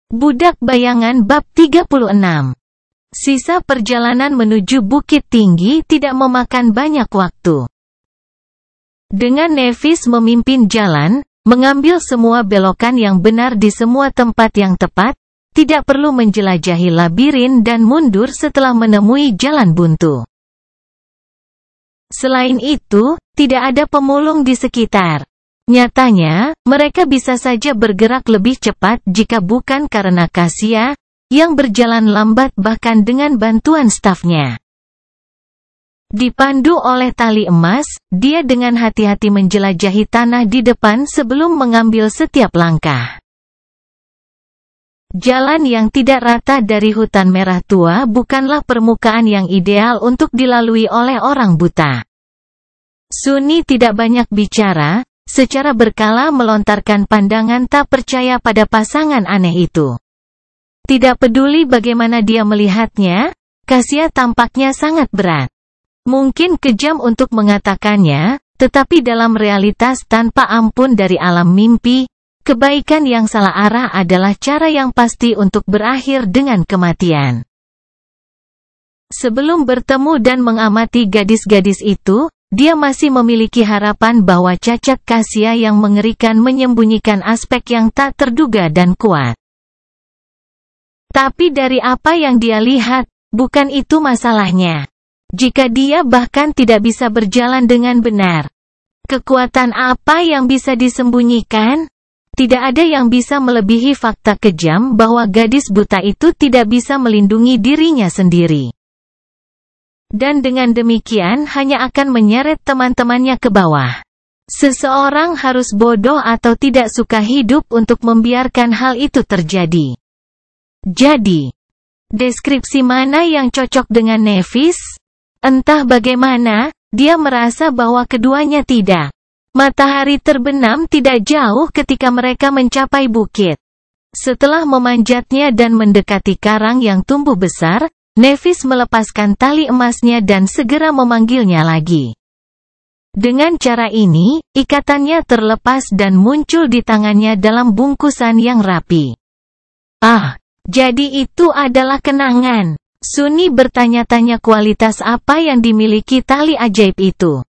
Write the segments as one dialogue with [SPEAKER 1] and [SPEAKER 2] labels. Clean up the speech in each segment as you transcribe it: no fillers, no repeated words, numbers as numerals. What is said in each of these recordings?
[SPEAKER 1] Budak Bayangan bab 36. Sisa perjalanan menuju Bukit Tinggi tidak memakan banyak waktu. Dengan Nevis memimpin jalan, mengambil semua belokan yang benar di semua tempat yang tepat, tidak perlu menjelajahi labirin dan mundur setelah menemui jalan buntu. Selain itu, tidak ada pemulung di sekitar. Nyatanya, mereka bisa saja bergerak lebih cepat jika bukan karena Kasia, yang berjalan lambat bahkan dengan bantuan stafnya. Dipandu oleh tali emas, dia dengan hati-hati menjelajahi tanah di depan sebelum mengambil setiap langkah. Jalan yang tidak rata dari hutan merah tua bukanlah permukaan yang ideal untuk dilalui oleh orang buta. Sunni tidak banyak bicara, secara berkala melontarkan pandangan tak percaya pada pasangan aneh itu. Tidak peduli bagaimana dia melihatnya, Kasia tampaknya sangat berat. Mungkin kejam untuk mengatakannya, tetapi dalam realitas tanpa ampun dari alam mimpi, kebaikan yang salah arah adalah cara yang pasti untuk berakhir dengan kematian. Sebelum bertemu dan mengamati gadis-gadis itu, dia masih memiliki harapan bahwa cacat Kasia yang mengerikan menyembunyikan aspek yang tak terduga dan kuat. Tapi dari apa yang dia lihat, bukan itu masalahnya. Jika dia bahkan tidak bisa berjalan dengan benar, kekuatan apa yang bisa disembunyikan? Tidak ada yang bisa melebihi fakta kejam bahwa gadis buta itu tidak bisa melindungi dirinya sendiri. Dan dengan demikian hanya akan menyeret teman-temannya ke bawah. Seseorang harus bodoh atau tidak suka hidup untuk membiarkan hal itu terjadi. Jadi, deskripsi mana yang cocok dengan Nevis? Entah bagaimana, dia merasa bahwa keduanya tidak. Matahari terbenam tidak jauh ketika mereka mencapai bukit. Setelah memanjatnya dan mendekati karang yang tumbuh besar, Nevis melepaskan tali emasnya dan segera memanggilnya lagi. Dengan cara ini, ikatannya terlepas dan muncul di tangannya dalam bungkusan yang rapi. Ah, jadi itu adalah kenangan. Sunni bertanya-tanya kualitas apa yang dimiliki tali ajaib itu.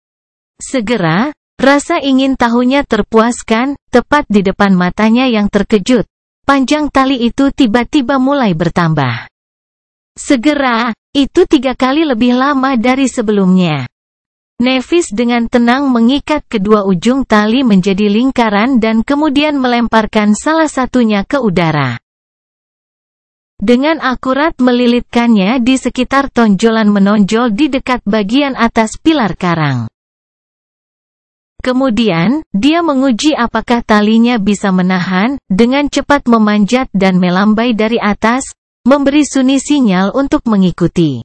[SPEAKER 1] Segera, rasa ingin tahunya terpuaskan, tepat di depan matanya yang terkejut. Panjang tali itu tiba-tiba mulai bertambah. Segera, itu 3 kali lebih lama dari sebelumnya. Nevis dengan tenang mengikat kedua ujung tali menjadi lingkaran dan kemudian melemparkan salah satunya ke udara. Dengan akurat melilitkannya di sekitar tonjolan menonjol di dekat bagian atas pilar karang. Kemudian, dia menguji apakah talinya bisa menahan, dengan cepat memanjat dan melambai dari atas, memberi Sunni sinyal untuk mengikuti.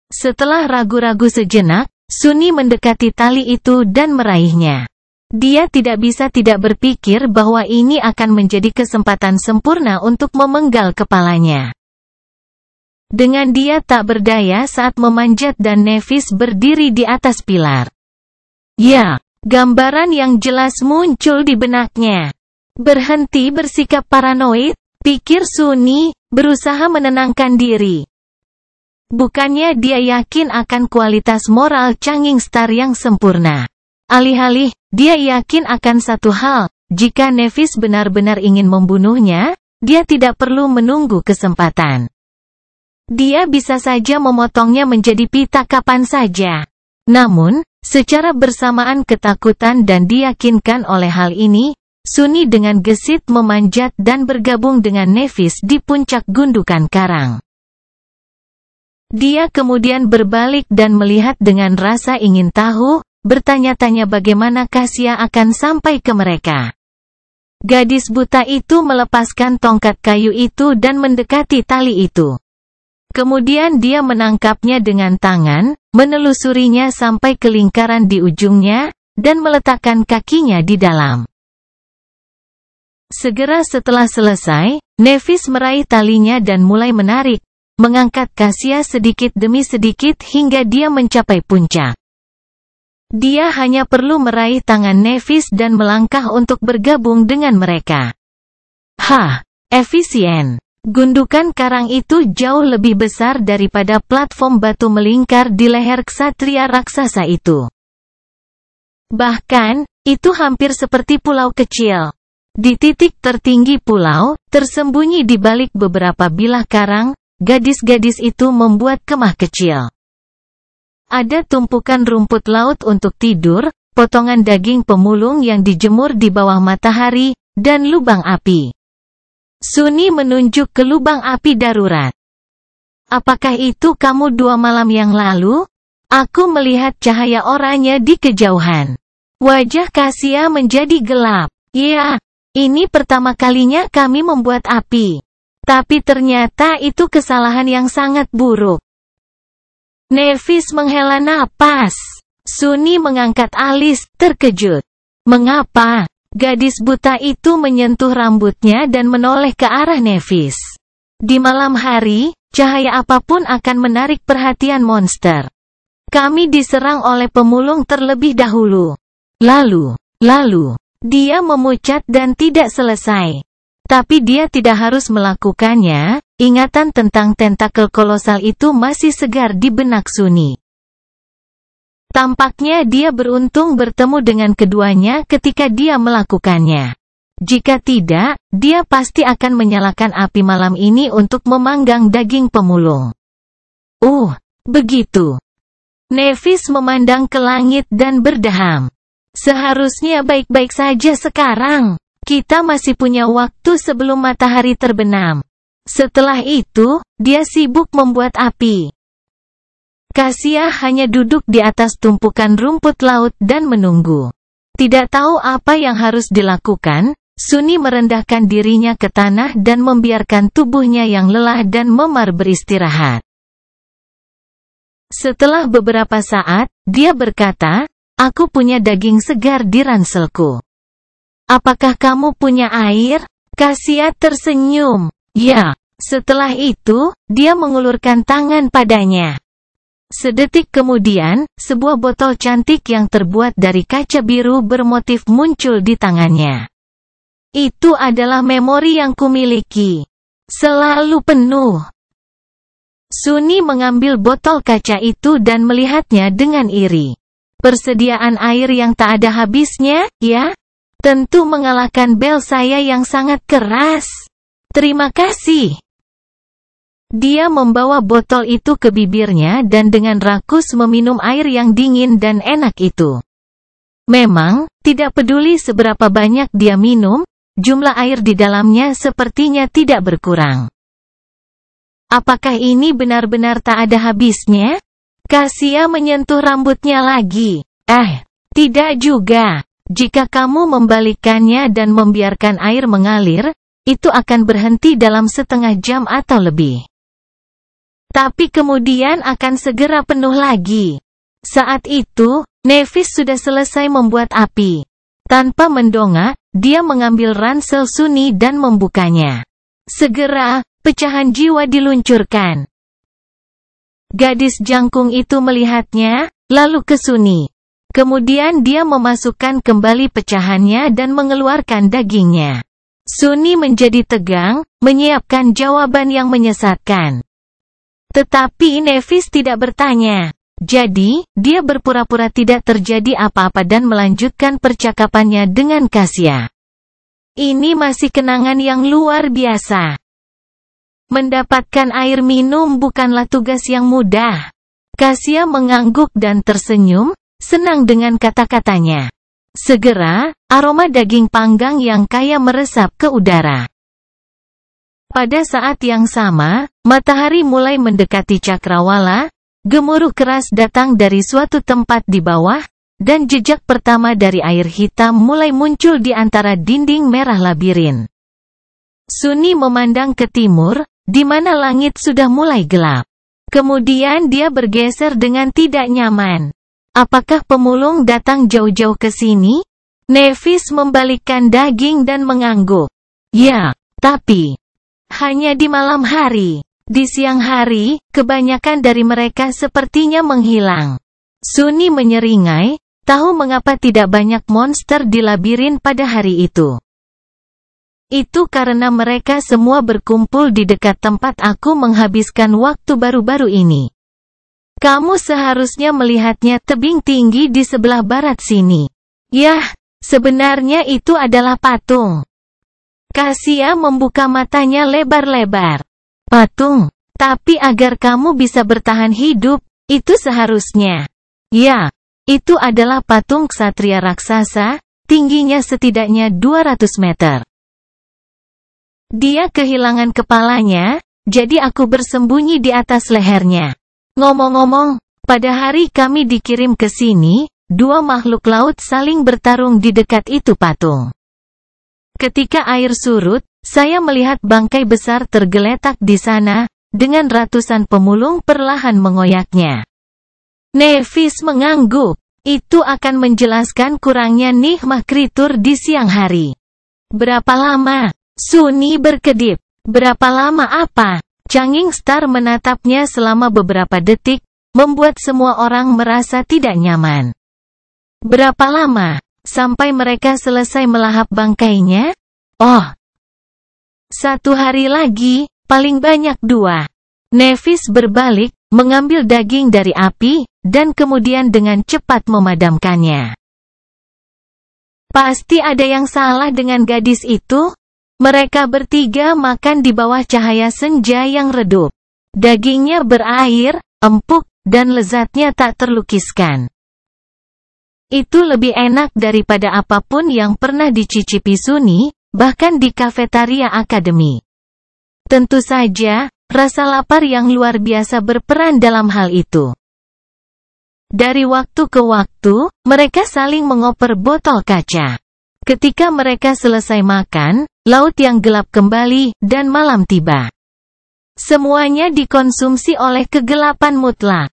[SPEAKER 1] Setelah ragu-ragu sejenak, Sunni mendekati tali itu dan meraihnya. Dia tidak bisa tidak berpikir bahwa ini akan menjadi kesempatan sempurna untuk memenggal kepalanya. Dengan dia tak berdaya saat memanjat dan Nevis berdiri di atas pilar. Ya, gambaran yang jelas muncul di benaknya. Berhenti bersikap paranoid, pikir Sunni, berusaha menenangkan diri. Bukannya dia yakin akan kualitas moral Changing Star yang sempurna. Alih-alih, dia yakin akan satu hal, jika Nevis benar-benar ingin membunuhnya, dia tidak perlu menunggu kesempatan. Dia bisa saja memotongnya menjadi pita kapan saja. Namun, secara bersamaan ketakutan dan diyakinkan oleh hal ini, Sunni dengan gesit memanjat dan bergabung dengan Nevis di puncak gundukan karang. Dia kemudian berbalik dan melihat dengan rasa ingin tahu, bertanya-tanya bagaimana Kasia akan sampai ke mereka. Gadis buta itu melepaskan tongkat kayu itu dan mendekati tali itu. Kemudian dia menangkapnya dengan tangan, menelusurinya sampai ke lingkaran di ujungnya, dan meletakkan kakinya di dalam. Segera setelah selesai, Nevis meraih talinya dan mulai menarik, mengangkat Kasia sedikit demi sedikit hingga dia mencapai puncak. Dia hanya perlu meraih tangan Nevis dan melangkah untuk bergabung dengan mereka. Hah, efisien. Gundukan karang itu jauh lebih besar daripada platform batu melingkar di leher ksatria raksasa itu. Bahkan, itu hampir seperti pulau kecil. Di titik tertinggi pulau, tersembunyi di balik beberapa bilah karang, gadis-gadis itu membuat kemah kecil. Ada tumpukan rumput laut untuk tidur, potongan daging pemulung yang dijemur di bawah matahari, dan lubang api. Suni menunjuk ke lubang api darurat. Apakah itu kamu 2 malam yang lalu? Aku melihat cahaya oranye di kejauhan. Wajah Kasia menjadi gelap. Ya, ini pertama kalinya kami membuat api. Tapi ternyata itu kesalahan yang sangat buruk. Nevis menghela napas. Suni mengangkat alis, terkejut. Mengapa? Gadis buta itu menyentuh rambutnya dan menoleh ke arah Nevis. Di malam hari, cahaya apapun akan menarik perhatian monster. Kami diserang oleh pemulung terlebih dahulu. Lalu, dia memucat dan tidak selesai. Tapi dia tidak harus melakukannya, ingatan tentang tentakel kolosal itu masih segar di benak Suni. Tampaknya dia beruntung bertemu dengan keduanya ketika dia melakukannya. Jika tidak, dia pasti akan menyalakan api malam ini untuk memanggang daging pemulung. Begitu. Nevis memandang ke langit dan berdeham. Seharusnya baik-baik saja sekarang. Kita masih punya waktu sebelum matahari terbenam. Setelah itu, dia sibuk membuat api. Kasia hanya duduk di atas tumpukan rumput laut dan menunggu. Tidak tahu apa yang harus dilakukan, Suni merendahkan dirinya ke tanah dan membiarkan tubuhnya yang lelah dan memar beristirahat. Setelah beberapa saat, dia berkata, "Aku punya daging segar di ranselku. Apakah kamu punya air?" Kasia tersenyum. Ya. Setelah itu, dia mengulurkan tangan padanya. Sedetik kemudian, sebuah botol cantik yang terbuat dari kaca biru bermotif muncul di tangannya. Itu adalah memori yang kumiliki. Selalu penuh. Suni mengambil botol kaca itu dan melihatnya dengan iri. Persediaan air yang tak ada habisnya, ya? Tentu mengalahkan bel saya yang sangat keras. Terima kasih. Dia membawa botol itu ke bibirnya dan dengan rakus meminum air yang dingin dan enak itu. Memang, tidak peduli seberapa banyak dia minum, jumlah air di dalamnya sepertinya tidak berkurang. Apakah ini benar-benar tak ada habisnya? Kasia menyentuh rambutnya lagi. Tidak juga. Jika kamu membalikkannya dan membiarkan air mengalir, itu akan berhenti dalam setengah jam atau lebih. Tapi kemudian akan segera penuh lagi. Saat itu, Nevis sudah selesai membuat api. Tanpa mendongak, dia mengambil ransel Suni dan membukanya. Segera, pecahan jiwa diluncurkan. Gadis jangkung itu melihatnya, lalu ke Suni. Kemudian dia memasukkan kembali pecahannya dan mengeluarkan dagingnya. Suni menjadi tegang, menyiapkan jawaban yang menyesatkan. Tetapi Nevis tidak bertanya. Jadi, dia berpura-pura tidak terjadi apa-apa dan melanjutkan percakapannya dengan Kasia. Ini masih kenangan yang luar biasa. Mendapatkan air minum bukanlah tugas yang mudah. Kasia mengangguk dan tersenyum, senang dengan kata-katanya. Segera, aroma daging panggang yang kaya meresap ke udara. Pada saat yang sama, matahari mulai mendekati cakrawala, gemuruh keras datang dari suatu tempat di bawah, dan jejak pertama dari air hitam mulai muncul di antara dinding merah labirin. Suni memandang ke timur, di mana langit sudah mulai gelap. Kemudian dia bergeser dengan tidak nyaman. Apakah pemulung datang jauh-jauh ke sini? Nevis membalikkan daging dan mengangguk. Ya, tapi hanya di malam hari. Di siang hari, kebanyakan dari mereka sepertinya menghilang. Suni menyeringai, tahu mengapa tidak banyak monster di labirin pada hari itu. Itu karena mereka semua berkumpul di dekat tempat aku menghabiskan waktu baru-baru ini. Kamu seharusnya melihatnya tebing tinggi di sebelah barat sini. Yah, sebenarnya itu adalah patung. Kasia membuka matanya lebar-lebar. Patung, tapi agar kamu bisa bertahan hidup, itu seharusnya. Ya, itu adalah patung ksatria raksasa, tingginya setidaknya 200 meter. Dia kehilangan kepalanya, jadi aku bersembunyi di atas lehernya. Ngomong-ngomong, pada hari kami dikirim ke sini, dua makhluk laut saling bertarung di dekat itu patung. Ketika air surut, saya melihat bangkai besar tergeletak di sana, dengan ratusan pemulung perlahan mengoyaknya. Nevis mengangguk. Itu akan menjelaskan kurangnya nikmah kritur di siang hari. Berapa lama? Sunni berkedip. Berapa lama apa? Changing Star menatapnya selama beberapa detik, membuat semua orang merasa tidak nyaman. Berapa lama? Sampai mereka selesai melahap bangkainya? Oh. 1 hari lagi, paling banyak 2. Nevis berbalik, mengambil daging dari api, dan kemudian dengan cepat memadamkannya. Pasti ada yang salah dengan gadis itu? Mereka bertiga makan di bawah cahaya senja yang redup. Dagingnya berair, empuk, dan lezatnya tak terlukiskan. Itu lebih enak daripada apapun yang pernah dicicipi Sunni, bahkan di kafetaria akademi. Tentu saja, rasa lapar yang luar biasa berperan dalam hal itu. Dari waktu ke waktu, mereka saling mengoper botol kaca. Ketika mereka selesai makan, laut yang gelap kembali, dan malam tiba. Semuanya dikonsumsi oleh kegelapan mutlak.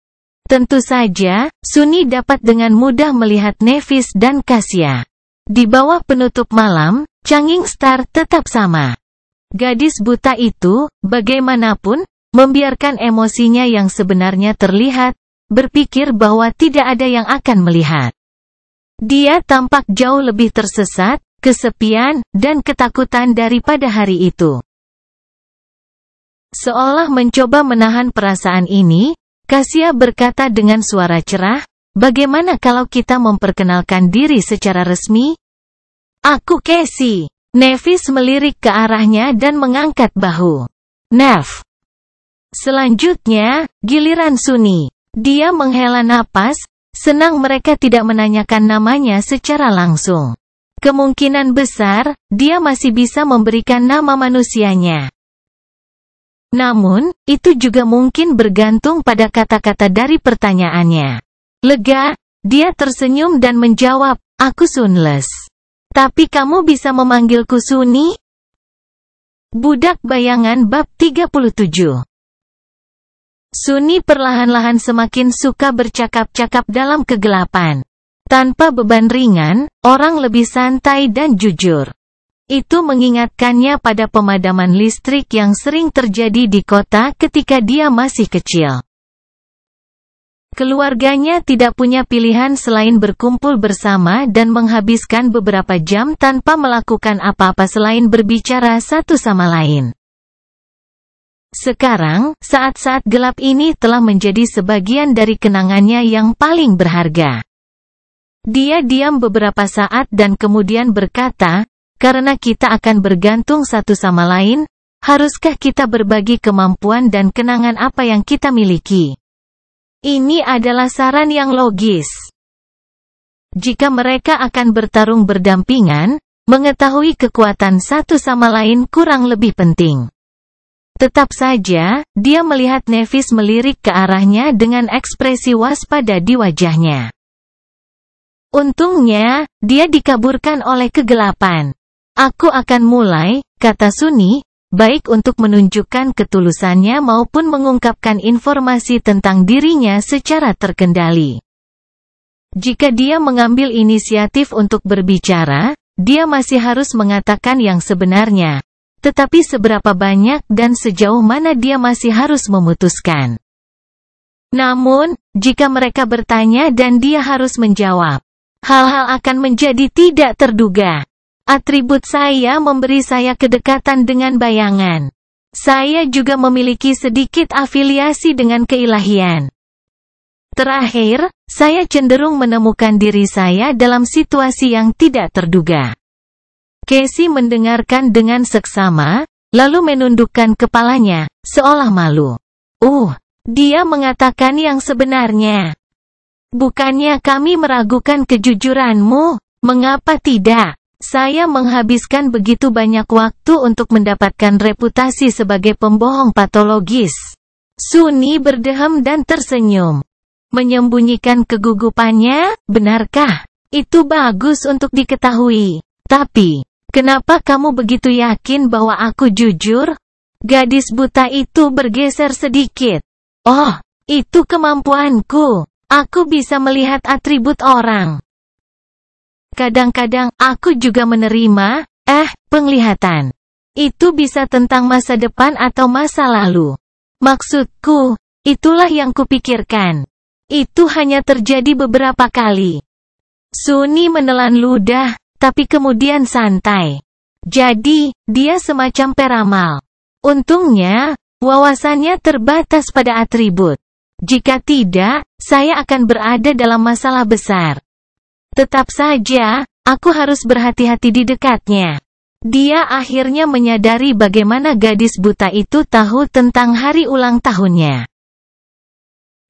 [SPEAKER 1] Tentu saja, Sunni dapat dengan mudah melihat Nevis dan Kasia. Di bawah penutup malam, Changing Star tetap sama. Gadis buta itu, bagaimanapun, membiarkan emosinya yang sebenarnya terlihat, berpikir bahwa tidak ada yang akan melihat. Dia tampak jauh lebih tersesat, kesepian, dan ketakutan daripada hari itu. Seolah mencoba menahan perasaan ini, Kasia berkata dengan suara cerah, "Bagaimana kalau kita memperkenalkan diri secara resmi?" "Aku Cassie." Nevis melirik ke arahnya dan mengangkat bahu. "Nev." Selanjutnya, giliran Sunni. Dia menghela napas, senang mereka tidak menanyakan namanya secara langsung. Kemungkinan besar, dia masih bisa memberikan nama manusianya. Namun, itu juga mungkin bergantung pada kata-kata dari pertanyaannya. Lega, dia tersenyum dan menjawab, "Aku Sunless." "Tapi kamu bisa memanggilku Sunni?" Budak Bayangan bab 37. Sunni perlahan-lahan semakin suka bercakap-cakap dalam kegelapan. Tanpa beban ringan, orang lebih santai dan jujur. Itu mengingatkannya pada pemadaman listrik yang sering terjadi di kota ketika dia masih kecil. Keluarganya tidak punya pilihan selain berkumpul bersama dan menghabiskan beberapa jam tanpa melakukan apa-apa selain berbicara satu sama lain. Sekarang, saat-saat gelap ini telah menjadi sebagian dari kenangannya yang paling berharga. Dia diam beberapa saat dan kemudian berkata, "Karena kita akan bergantung satu sama lain, haruskah kita berbagi kemampuan dan kenangan apa yang kita miliki?" Ini adalah saran yang logis. Jika mereka akan bertarung berdampingan, mengetahui kekuatan satu sama lain kurang lebih penting. Tetap saja, dia melihat Nevis melirik ke arahnya dengan ekspresi waspada di wajahnya. Untungnya, dia dikaburkan oleh kegelapan. "Aku akan mulai," kata Sunni, baik untuk menunjukkan ketulusannya maupun mengungkapkan informasi tentang dirinya secara terkendali. Jika dia mengambil inisiatif untuk berbicara, dia masih harus mengatakan yang sebenarnya. Tetapi seberapa banyak dan sejauh mana dia masih harus memutuskan. Namun, jika mereka bertanya dan dia harus menjawab, hal-hal akan menjadi tidak terduga. Atribut saya memberi saya kedekatan dengan bayangan. Saya juga memiliki sedikit afiliasi dengan keilahian. Terakhir, saya cenderung menemukan diri saya dalam situasi yang tidak terduga. Casey mendengarkan dengan seksama, lalu menundukkan kepalanya, seolah malu. Dia mengatakan yang sebenarnya. Bukannya kami meragukan kejujuranmu, mengapa tidak? Saya menghabiskan begitu banyak waktu untuk mendapatkan reputasi sebagai pembohong patologis. Sunni berdehem dan tersenyum. Menyembunyikan kegugupannya, benarkah? Itu bagus untuk diketahui. Tapi, kenapa kamu begitu yakin bahwa aku jujur? Gadis buta itu bergeser sedikit. Oh, itu kemampuanku. Aku bisa melihat atribut orang. Kadang-kadang, aku juga menerima, penglihatan. Itu bisa tentang masa depan atau masa lalu. Maksudku, itulah yang kupikirkan. Itu hanya terjadi beberapa kali. Sunni menelan ludah, tapi kemudian santai. Jadi, dia semacam peramal. Untungnya, wawasannya terbatas pada atribut. Jika tidak, saya akan berada dalam masalah besar. Tetap saja, aku harus berhati-hati di dekatnya. Dia akhirnya menyadari bagaimana gadis buta itu tahu tentang hari ulang tahunnya.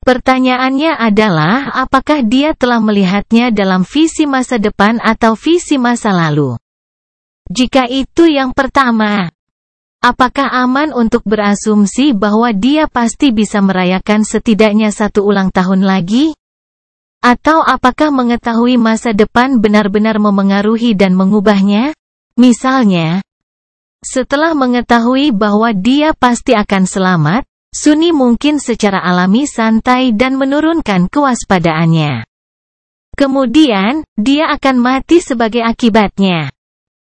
[SPEAKER 1] Pertanyaannya adalah apakah dia telah melihatnya dalam visi masa depan atau visi masa lalu. Jika itu yang pertama, apakah aman untuk berasumsi bahwa dia pasti bisa merayakan setidaknya satu ulang tahun lagi? Atau apakah mengetahui masa depan benar-benar memengaruhi dan mengubahnya? Misalnya, setelah mengetahui bahwa dia pasti akan selamat, Sunni mungkin secara alami santai dan menurunkan kewaspadaannya. Kemudian, dia akan mati sebagai akibatnya.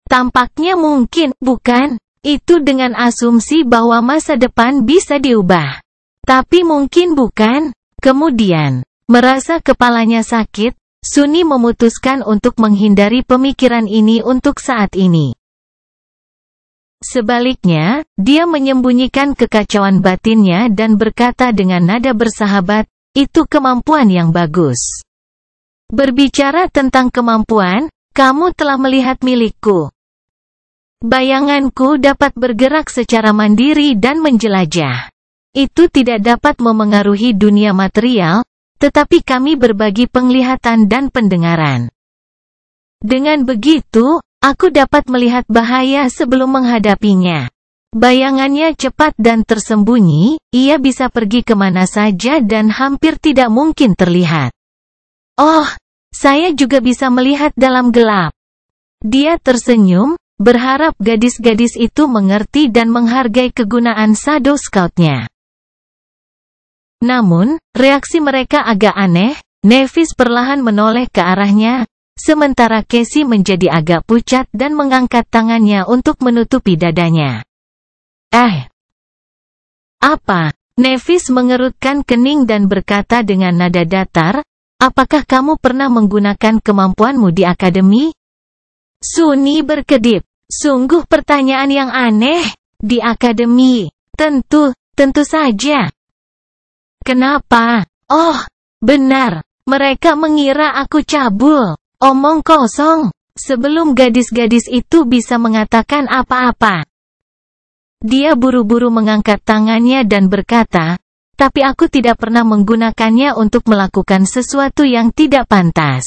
[SPEAKER 1] Tampaknya mungkin, bukan? Itu dengan asumsi bahwa masa depan bisa diubah. Tapi mungkin bukan? Kemudian, merasa kepalanya sakit, Sunni memutuskan untuk menghindari pemikiran ini untuk saat ini. Sebaliknya, dia menyembunyikan kekacauan batinnya dan berkata dengan nada bersahabat, itu kemampuan yang bagus. Berbicara tentang kemampuan, kamu telah melihat milikku. Bayanganku dapat bergerak secara mandiri dan menjelajah. Itu tidak dapat memengaruhi dunia material, tetapi kami berbagi penglihatan dan pendengaran. Dengan begitu, aku dapat melihat bahaya sebelum menghadapinya. Bayangannya cepat dan tersembunyi, ia bisa pergi kemana saja dan hampir tidak mungkin terlihat. Oh, saya juga bisa melihat dalam gelap. Dia tersenyum, berharap gadis-gadis itu mengerti dan menghargai kegunaan Shadow Scout-nya. Namun, reaksi mereka agak aneh. Nevis perlahan menoleh ke arahnya, sementara Casey menjadi agak pucat dan mengangkat tangannya untuk menutupi dadanya. Apa? Nevis mengerutkan kening dan berkata dengan nada datar, apakah kamu pernah menggunakan kemampuanmu di akademi? Sunni berkedip. Sungguh pertanyaan yang aneh. Di akademi? Tentu saja. Kenapa? Oh, benar. Mereka mengira aku cabul. Omong kosong. Sebelum gadis-gadis itu bisa mengatakan apa-apa, dia buru-buru mengangkat tangannya dan berkata, tapi aku tidak pernah menggunakannya untuk melakukan sesuatu yang tidak pantas.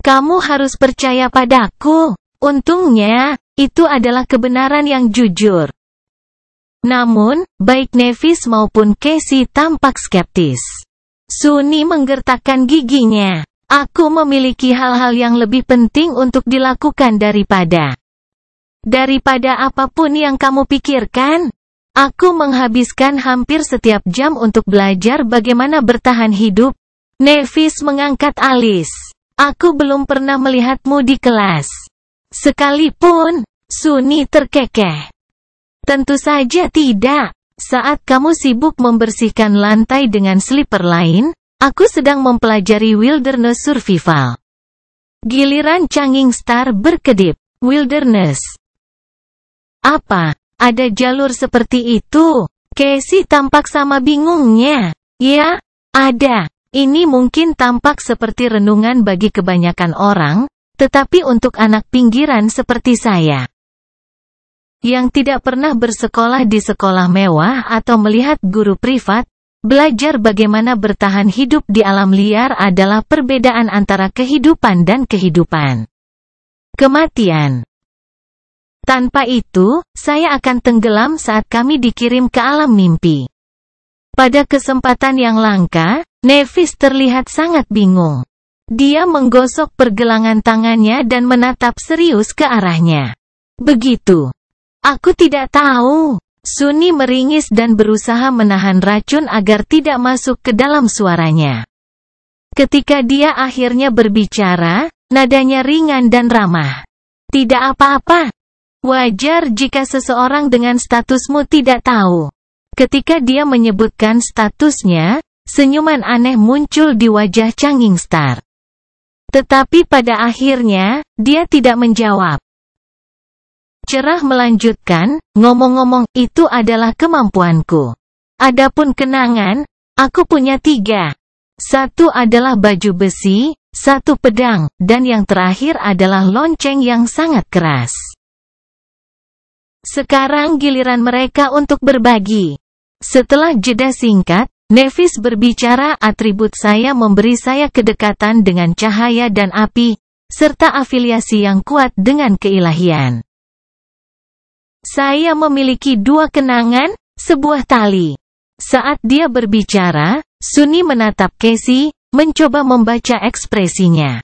[SPEAKER 1] Kamu harus percaya padaku. Untungnya, itu adalah kebenaran yang jujur. Namun, baik Nevis maupun Casey tampak skeptis. Sunni menggertakkan giginya. Aku memiliki hal-hal yang lebih penting untuk dilakukan daripada apapun yang kamu pikirkan. Aku menghabiskan hampir setiap jam untuk belajar bagaimana bertahan hidup. Nevis mengangkat alis. Aku belum pernah melihatmu di kelas. Sekalipun, Sunni terkekeh. Tentu saja tidak. Saat kamu sibuk membersihkan lantai dengan slipper lain, aku sedang mempelajari wilderness survival. Giliran Changing Star berkedip. Wilderness. Apa? Ada jalur seperti itu? Casey tampak sama bingungnya. Ya, ada. Ini mungkin tampak seperti renungan bagi kebanyakan orang, tetapi untuk anak pinggiran seperti saya, yang tidak pernah bersekolah di sekolah mewah atau melihat guru privat, belajar bagaimana bertahan hidup di alam liar adalah perbedaan antara kehidupan dan kehidupan. Kematian. Tanpa itu, saya akan tenggelam saat kami dikirim ke alam mimpi. Pada kesempatan yang langka, Nevis terlihat sangat bingung. Dia menggosok pergelangan tangannya dan menatap serius ke arahnya. Begitu. Aku tidak tahu. Sunny meringis dan berusaha menahan racun agar tidak masuk ke dalam suaranya. Ketika dia akhirnya berbicara, nadanya ringan dan ramah. Tidak apa-apa. Wajar jika seseorang dengan statusmu tidak tahu. Ketika dia menyebutkan statusnya, senyuman aneh muncul di wajah Changing Star. Tetapi pada akhirnya, dia tidak menjawab. Cerah melanjutkan, ngomong-ngomong, itu adalah kemampuanku. Adapun kenangan, aku punya 3. 1 adalah baju besi, 1 pedang, dan yang terakhir adalah lonceng yang sangat keras. Sekarang giliran mereka untuk berbagi. Setelah jeda singkat, Nevis berbicara, atribut saya memberi saya kedekatan dengan cahaya dan api, serta afiliasi yang kuat dengan keilahian. Saya memiliki 2 kenangan, sebuah tali. Saat dia berbicara, Sunny menatap Casey, mencoba membaca ekspresinya.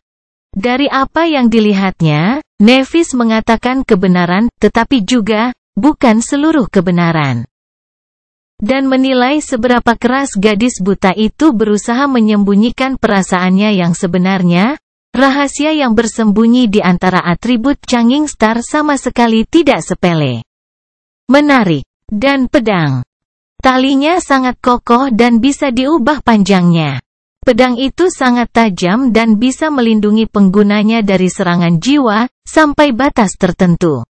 [SPEAKER 1] Dari apa yang dilihatnya, Nevis mengatakan kebenaran, tetapi juga, bukan seluruh kebenaran. Dan menilai seberapa keras gadis buta itu berusaha menyembunyikan perasaannya yang sebenarnya, rahasia yang bersembunyi di antara atribut Changing Star sama sekali tidak sepele. Menarik. Dan pedang. Talinya sangat kokoh dan bisa diubah panjangnya. Pedang itu sangat tajam dan bisa melindungi penggunanya dari serangan jiwa, sampai batas tertentu.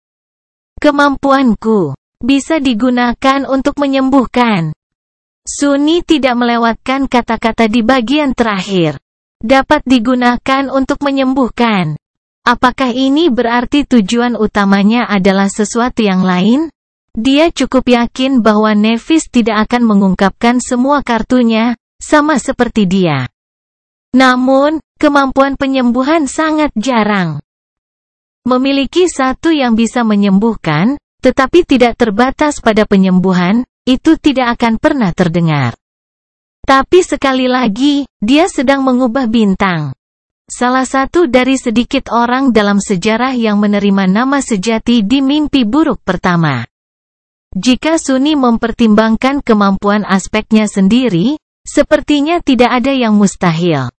[SPEAKER 1] Kemampuanku bisa digunakan untuk menyembuhkan. Sunny tidak melewatkan kata-kata di bagian terakhir. Dapat digunakan untuk menyembuhkan. Apakah ini berarti tujuan utamanya adalah sesuatu yang lain? Dia cukup yakin bahwa Nevis tidak akan mengungkapkan semua kartunya, sama seperti dia. Namun, kemampuan penyembuhan sangat jarang. Memiliki satu yang bisa menyembuhkan, tetapi tidak terbatas pada penyembuhan, itu tidak akan pernah terdengar. Tapi sekali lagi, dia sedang mengubah bintang. Salah satu dari sedikit orang dalam sejarah yang menerima nama sejati di mimpi buruk pertama. Jika Sunny mempertimbangkan kemampuan aspeknya sendiri, sepertinya tidak ada yang mustahil.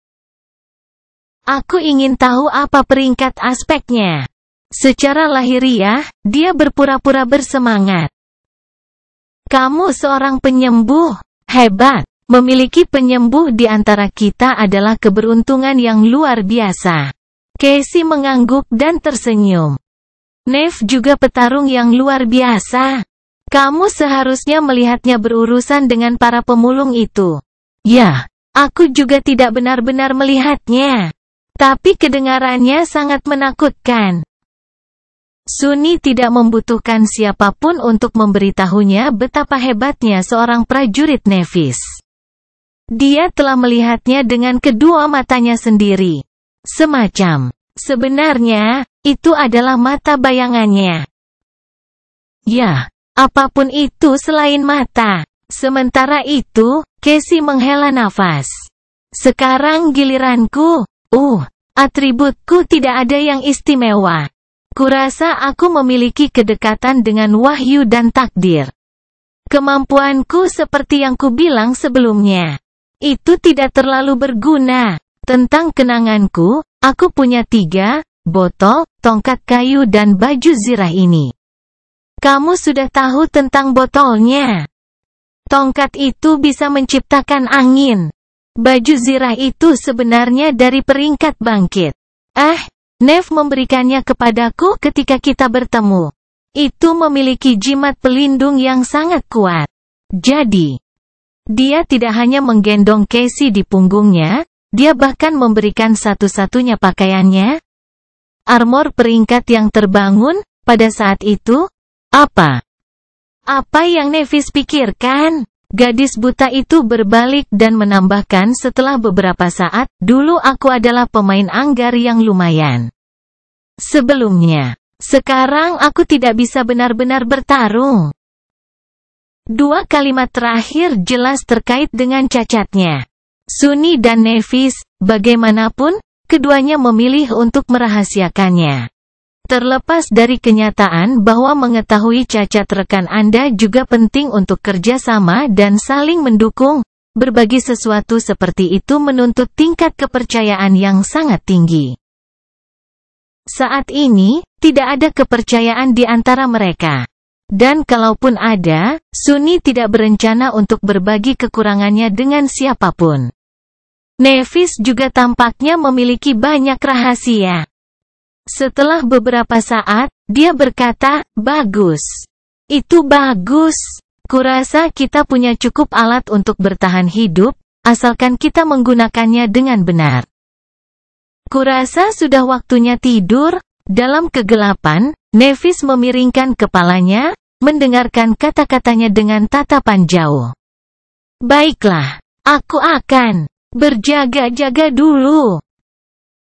[SPEAKER 1] Aku ingin tahu apa peringkat aspeknya. Secara lahiriah, dia berpura-pura bersemangat. Kamu seorang penyembuh. Hebat. Memiliki penyembuh di antara kita adalah keberuntungan yang luar biasa. Casey mengangguk dan tersenyum. Neve juga petarung yang luar biasa. Kamu seharusnya melihatnya berurusan dengan para pemulung itu. Ya, aku juga tidak benar-benar melihatnya. Tapi kedengarannya sangat menakutkan. Sunny tidak membutuhkan siapapun untuk memberitahunya betapa hebatnya seorang prajurit Nevis. Dia telah melihatnya dengan kedua matanya sendiri. Sebenarnya, itu adalah mata bayangannya. Ya, apapun itu selain mata. Sementara itu, Casey menghela nafas. Sekarang giliranku. Atributku tidak ada yang istimewa. Kurasa aku memiliki kedekatan dengan wahyu dan takdir. Kemampuanku seperti yang kubilang sebelumnya. Itu tidak terlalu berguna. Tentang kenanganku, aku punya 3, botol, tongkat kayu dan baju zirah ini. Kamu sudah tahu tentang botolnya. Tongkat itu bisa menciptakan angin. Baju zirah itu sebenarnya dari peringkat bangkit. Nev memberikannya kepadaku ketika kita bertemu. Itu memiliki jimat pelindung yang sangat kuat. Jadi, dia tidak hanya menggendong Casey di punggungnya, dia bahkan memberikan satu-satunya pakaiannya. Armor peringkat yang terbangun, pada saat itu, apa? Apa yang Nevis pikirkan? Gadis buta itu berbalik dan menambahkan setelah beberapa saat, dulu aku adalah pemain anggar yang lumayan. Sebelumnya, sekarang aku tidak bisa benar-benar bertarung. Dua kalimat terakhir jelas terkait dengan cacatnya. Sunny dan Nevis, bagaimanapun, keduanya memilih untuk merahasiakannya. Terlepas dari kenyataan bahwa mengetahui cacat rekan Anda juga penting untuk kerjasama dan saling mendukung, berbagi sesuatu seperti itu menuntut tingkat kepercayaan yang sangat tinggi. Saat ini, tidak ada kepercayaan di antara mereka. Dan kalaupun ada, Sunny tidak berencana untuk berbagi kekurangannya dengan siapapun. Nevis juga tampaknya memiliki banyak rahasia. Setelah beberapa saat, dia berkata, bagus. Itu bagus. Kurasa kita punya cukup alat untuk bertahan hidup, asalkan kita menggunakannya dengan benar. Kurasa sudah waktunya tidur. Dalam kegelapan, Nevis memiringkan kepalanya, mendengarkan kata-katanya dengan tatapan jauh. Baiklah, aku akan berjaga-jaga dulu.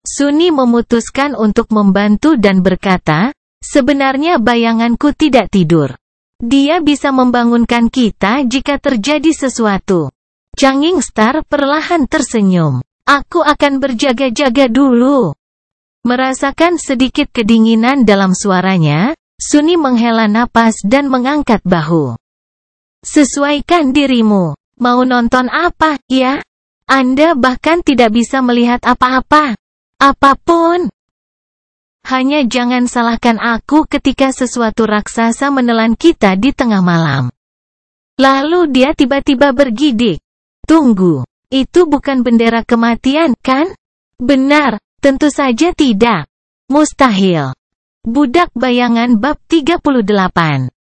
[SPEAKER 1] Sunny memutuskan untuk membantu dan berkata, sebenarnya bayanganku tidak tidur. Dia bisa membangunkan kita jika terjadi sesuatu. Changing Star perlahan tersenyum. Aku akan berjaga-jaga dulu. Merasakan sedikit kedinginan dalam suaranya, Sunny menghela napas dan mengangkat bahu. Sesuaikan dirimu. Mau nonton apa, ya? Anda bahkan tidak bisa melihat apa-apa. Apapun. Hanya jangan salahkan aku ketika sesuatu raksasa menelan kita di tengah malam. Lalu dia tiba-tiba bergidik. Tunggu, itu bukan bendera kematian, kan? Benar, tentu saja tidak. Mustahil. Budak Bayangan bab 38.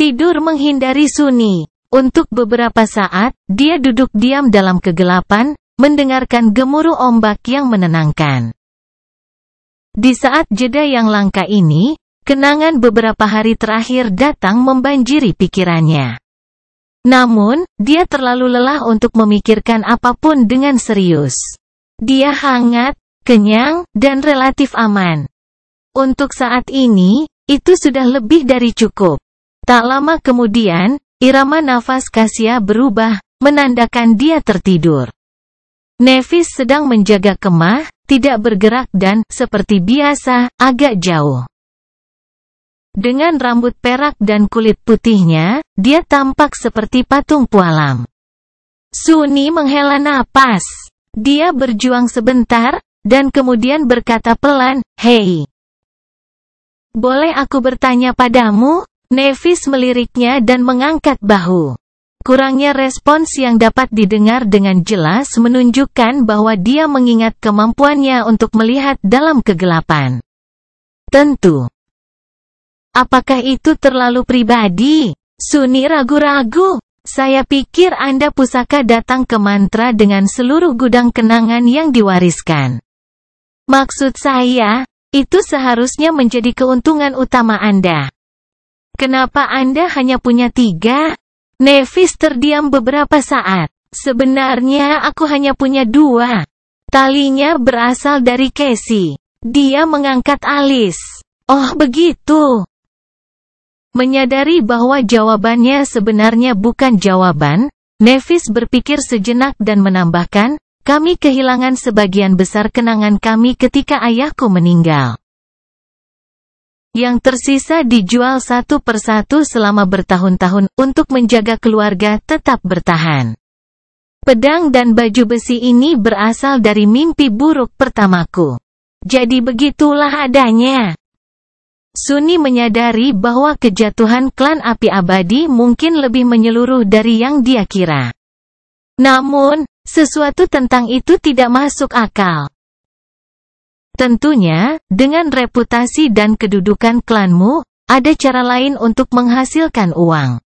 [SPEAKER 1] Tidur menghindari Sunny. Untuk beberapa saat, dia duduk diam dalam kegelapan, mendengarkan gemuruh ombak yang menenangkan. Di saat jeda yang langka ini, kenangan beberapa hari terakhir datang membanjiri pikirannya. Namun, dia terlalu lelah untuk memikirkan apapun dengan serius. Dia hangat, kenyang, dan relatif aman. Untuk saat ini, itu sudah lebih dari cukup. Tak lama kemudian, irama nafas Kasia berubah, menandakan dia tertidur. Nevis sedang menjaga kemah, tidak bergerak dan, seperti biasa, agak jauh. Dengan rambut perak dan kulit putihnya, dia tampak seperti patung pualam. Sunny menghela napas. Dia berjuang sebentar, dan kemudian berkata pelan, "Hei. Boleh aku bertanya padamu?" Nevis meliriknya dan mengangkat bahu. Kurangnya respons yang dapat didengar dengan jelas menunjukkan bahwa dia mengingat kemampuannya untuk melihat dalam kegelapan. Tentu. Apakah itu terlalu pribadi? Sunny ragu-ragu. Saya pikir Anda pusaka datang ke mantra dengan seluruh gudang kenangan yang diwariskan. Maksud saya, itu seharusnya menjadi keuntungan utama Anda. Kenapa Anda hanya punya 3? Nevis terdiam beberapa saat. Sebenarnya aku hanya punya 2. Talinya berasal dari Casey. Dia mengangkat alis. Oh begitu. Menyadari bahwa jawabannya sebenarnya bukan jawaban, Nevis berpikir sejenak dan menambahkan, kami kehilangan sebagian besar kenangan kami ketika ayahku meninggal. Yang tersisa dijual satu persatu selama bertahun-tahun untuk menjaga keluarga tetap bertahan. Pedang dan baju besi ini berasal dari mimpi buruk pertamaku. Jadi begitulah adanya. Sunny menyadari bahwa kejatuhan klan api abadi mungkin lebih menyeluruh dari yang dia kira. Namun, sesuatu tentang itu tidak masuk akal. Tentunya, dengan reputasi dan kedudukan klanmu, ada cara lain untuk menghasilkan uang.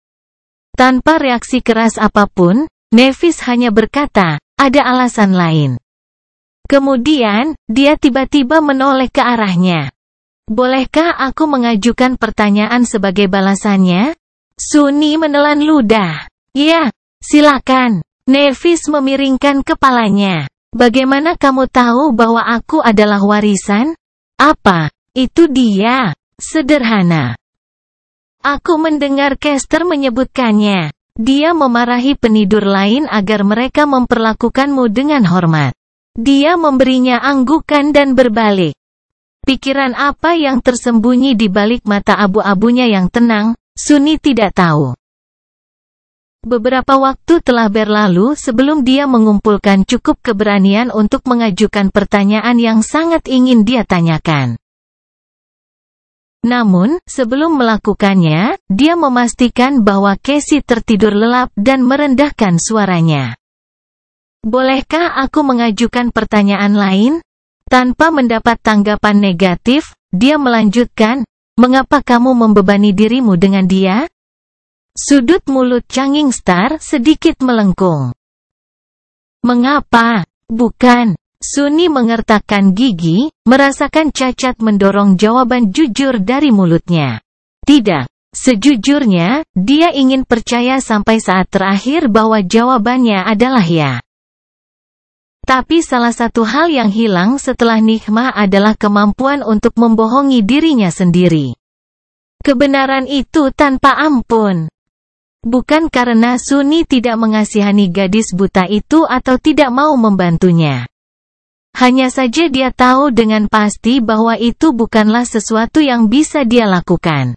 [SPEAKER 1] Tanpa reaksi keras apapun, Nevis hanya berkata, ada alasan lain. Kemudian, dia tiba-tiba menoleh ke arahnya. Bolehkah aku mengajukan pertanyaan sebagai balasannya? Sunny menelan ludah. Ya, silakan. Nevis memiringkan kepalanya. Bagaimana kamu tahu bahwa aku adalah warisan? Apa? Itu dia. Sederhana. Aku mendengar Caster menyebutkannya. Dia memarahi penidur lain agar mereka memperlakukanmu dengan hormat. Dia memberinya anggukan dan berbalik. Pikiran apa yang tersembunyi di balik mata abu-abunya yang tenang, Sunny tidak tahu. Beberapa waktu telah berlalu sebelum dia mengumpulkan cukup keberanian untuk mengajukan pertanyaan yang sangat ingin dia tanyakan. Namun, sebelum melakukannya, dia memastikan bahwa Casey tertidur lelap dan merendahkan suaranya. Bolehkah aku mengajukan pertanyaan lain? Tanpa mendapat tanggapan negatif, dia melanjutkan, mengapa kamu membebani dirimu dengan dia? Sudut mulut Changing Star sedikit melengkung. Mengapa? Bukan. Sunny mengertakkan gigi, merasakan cacat mendorong jawaban jujur dari mulutnya. Tidak. Sejujurnya, dia ingin percaya sampai saat terakhir bahwa jawabannya adalah ya. Tapi salah satu hal yang hilang setelah nikmah adalah kemampuan untuk membohongi dirinya sendiri. Kebenaran itu tanpa ampun. Bukan karena Sunny tidak mengasihani gadis buta itu atau tidak mau membantunya. Hanya saja dia tahu dengan pasti bahwa itu bukanlah sesuatu yang bisa dia lakukan.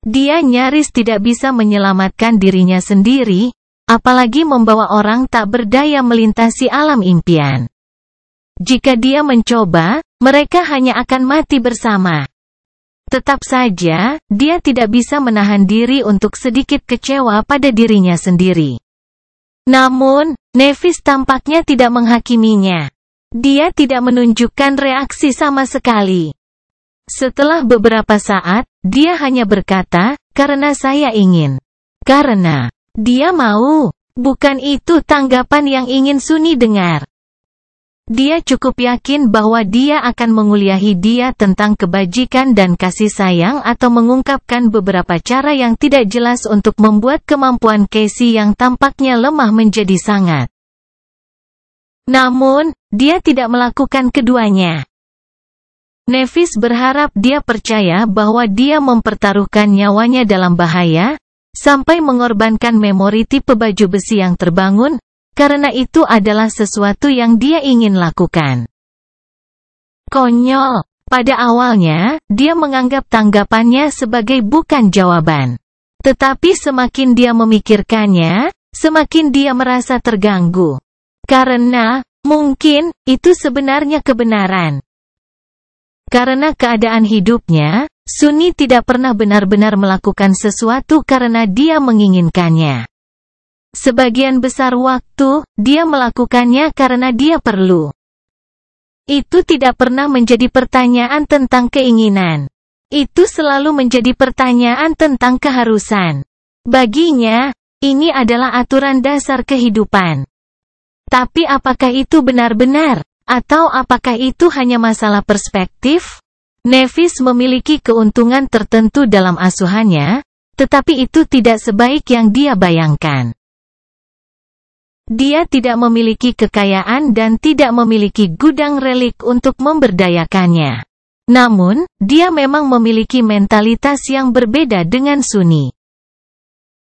[SPEAKER 1] Dia nyaris tidak bisa menyelamatkan dirinya sendiri, apalagi membawa orang tak berdaya melintasi alam impian. Jika dia mencoba, mereka hanya akan mati bersama. Tetap saja, dia tidak bisa menahan diri untuk sedikit kecewa pada dirinya sendiri. Namun, Nevis tampaknya tidak menghakiminya. Dia tidak menunjukkan reaksi sama sekali. Setelah beberapa saat, dia hanya berkata, karena saya ingin. Karena dia mau. Bukan itu tanggapan yang ingin Sunny dengar. Dia cukup yakin bahwa dia akan menguliahi dia tentang kebajikan dan kasih sayang atau mengungkapkan beberapa cara yang tidak jelas untuk membuat kemampuan Casey yang tampaknya lemah menjadi sangat. Namun, dia tidak melakukan keduanya. Nevis berharap dia percaya bahwa dia mempertaruhkan nyawanya dalam bahaya, sampai mengorbankan memori tipe baju besi yang terbangun, karena itu adalah sesuatu yang dia ingin lakukan. Konyol. Pada awalnya, dia menganggap tanggapannya sebagai bukan jawaban. Tetapi semakin dia memikirkannya, semakin dia merasa terganggu. Karena, mungkin, itu sebenarnya kebenaran. Karena keadaan hidupnya, Sunny tidak pernah benar-benar melakukan sesuatu karena dia menginginkannya. Sebagian besar waktu, dia melakukannya karena dia perlu. Itu tidak pernah menjadi pertanyaan tentang keinginan. Itu selalu menjadi pertanyaan tentang keharusan. Baginya, ini adalah aturan dasar kehidupan. Tapi apakah itu benar-benar? Atau apakah itu hanya masalah perspektif? Nevis memiliki keuntungan tertentu dalam asuhannya, tetapi itu tidak sebaik yang dia bayangkan. Dia tidak memiliki kekayaan dan tidak memiliki gudang relik untuk memberdayakannya. Namun, dia memang memiliki mentalitas yang berbeda dengan Sunny.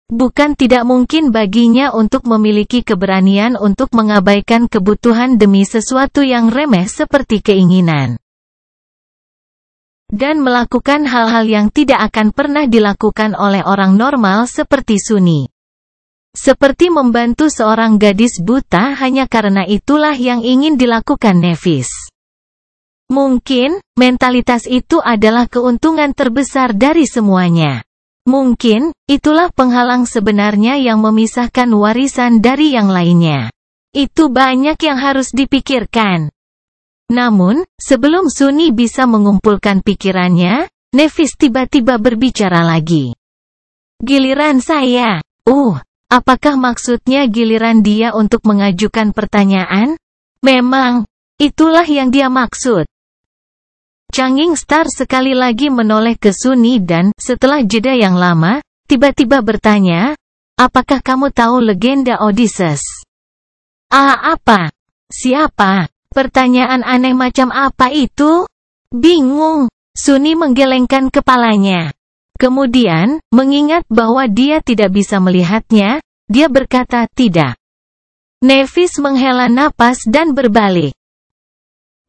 [SPEAKER 1] Bukan tidak mungkin baginya untuk memiliki keberanian untuk mengabaikan kebutuhan demi sesuatu yang remeh seperti keinginan. Dan melakukan hal-hal yang tidak akan pernah dilakukan oleh orang normal seperti Sunny. Seperti membantu seorang gadis buta hanya karena itulah yang ingin dilakukan Nevis. Mungkin, mentalitas itu adalah keuntungan terbesar dari semuanya. Mungkin, itulah penghalang sebenarnya yang memisahkan warisan dari yang lainnya. Itu banyak yang harus dipikirkan. Namun, sebelum Sunni bisa mengumpulkan pikirannya, Nephis tiba-tiba berbicara lagi. Giliran saya. Apakah maksudnya giliran dia untuk mengajukan pertanyaan? Memang, itulah yang dia maksud. Changing Star sekali lagi menoleh ke Sunni dan, setelah jeda yang lama, tiba-tiba bertanya, apakah kamu tahu legenda Odysseus? Apa? Siapa? Pertanyaan aneh macam apa itu? Bingung. Sunni menggelengkan kepalanya. Kemudian, mengingat bahwa dia tidak bisa melihatnya, dia berkata tidak. Nephis menghela napas dan berbalik.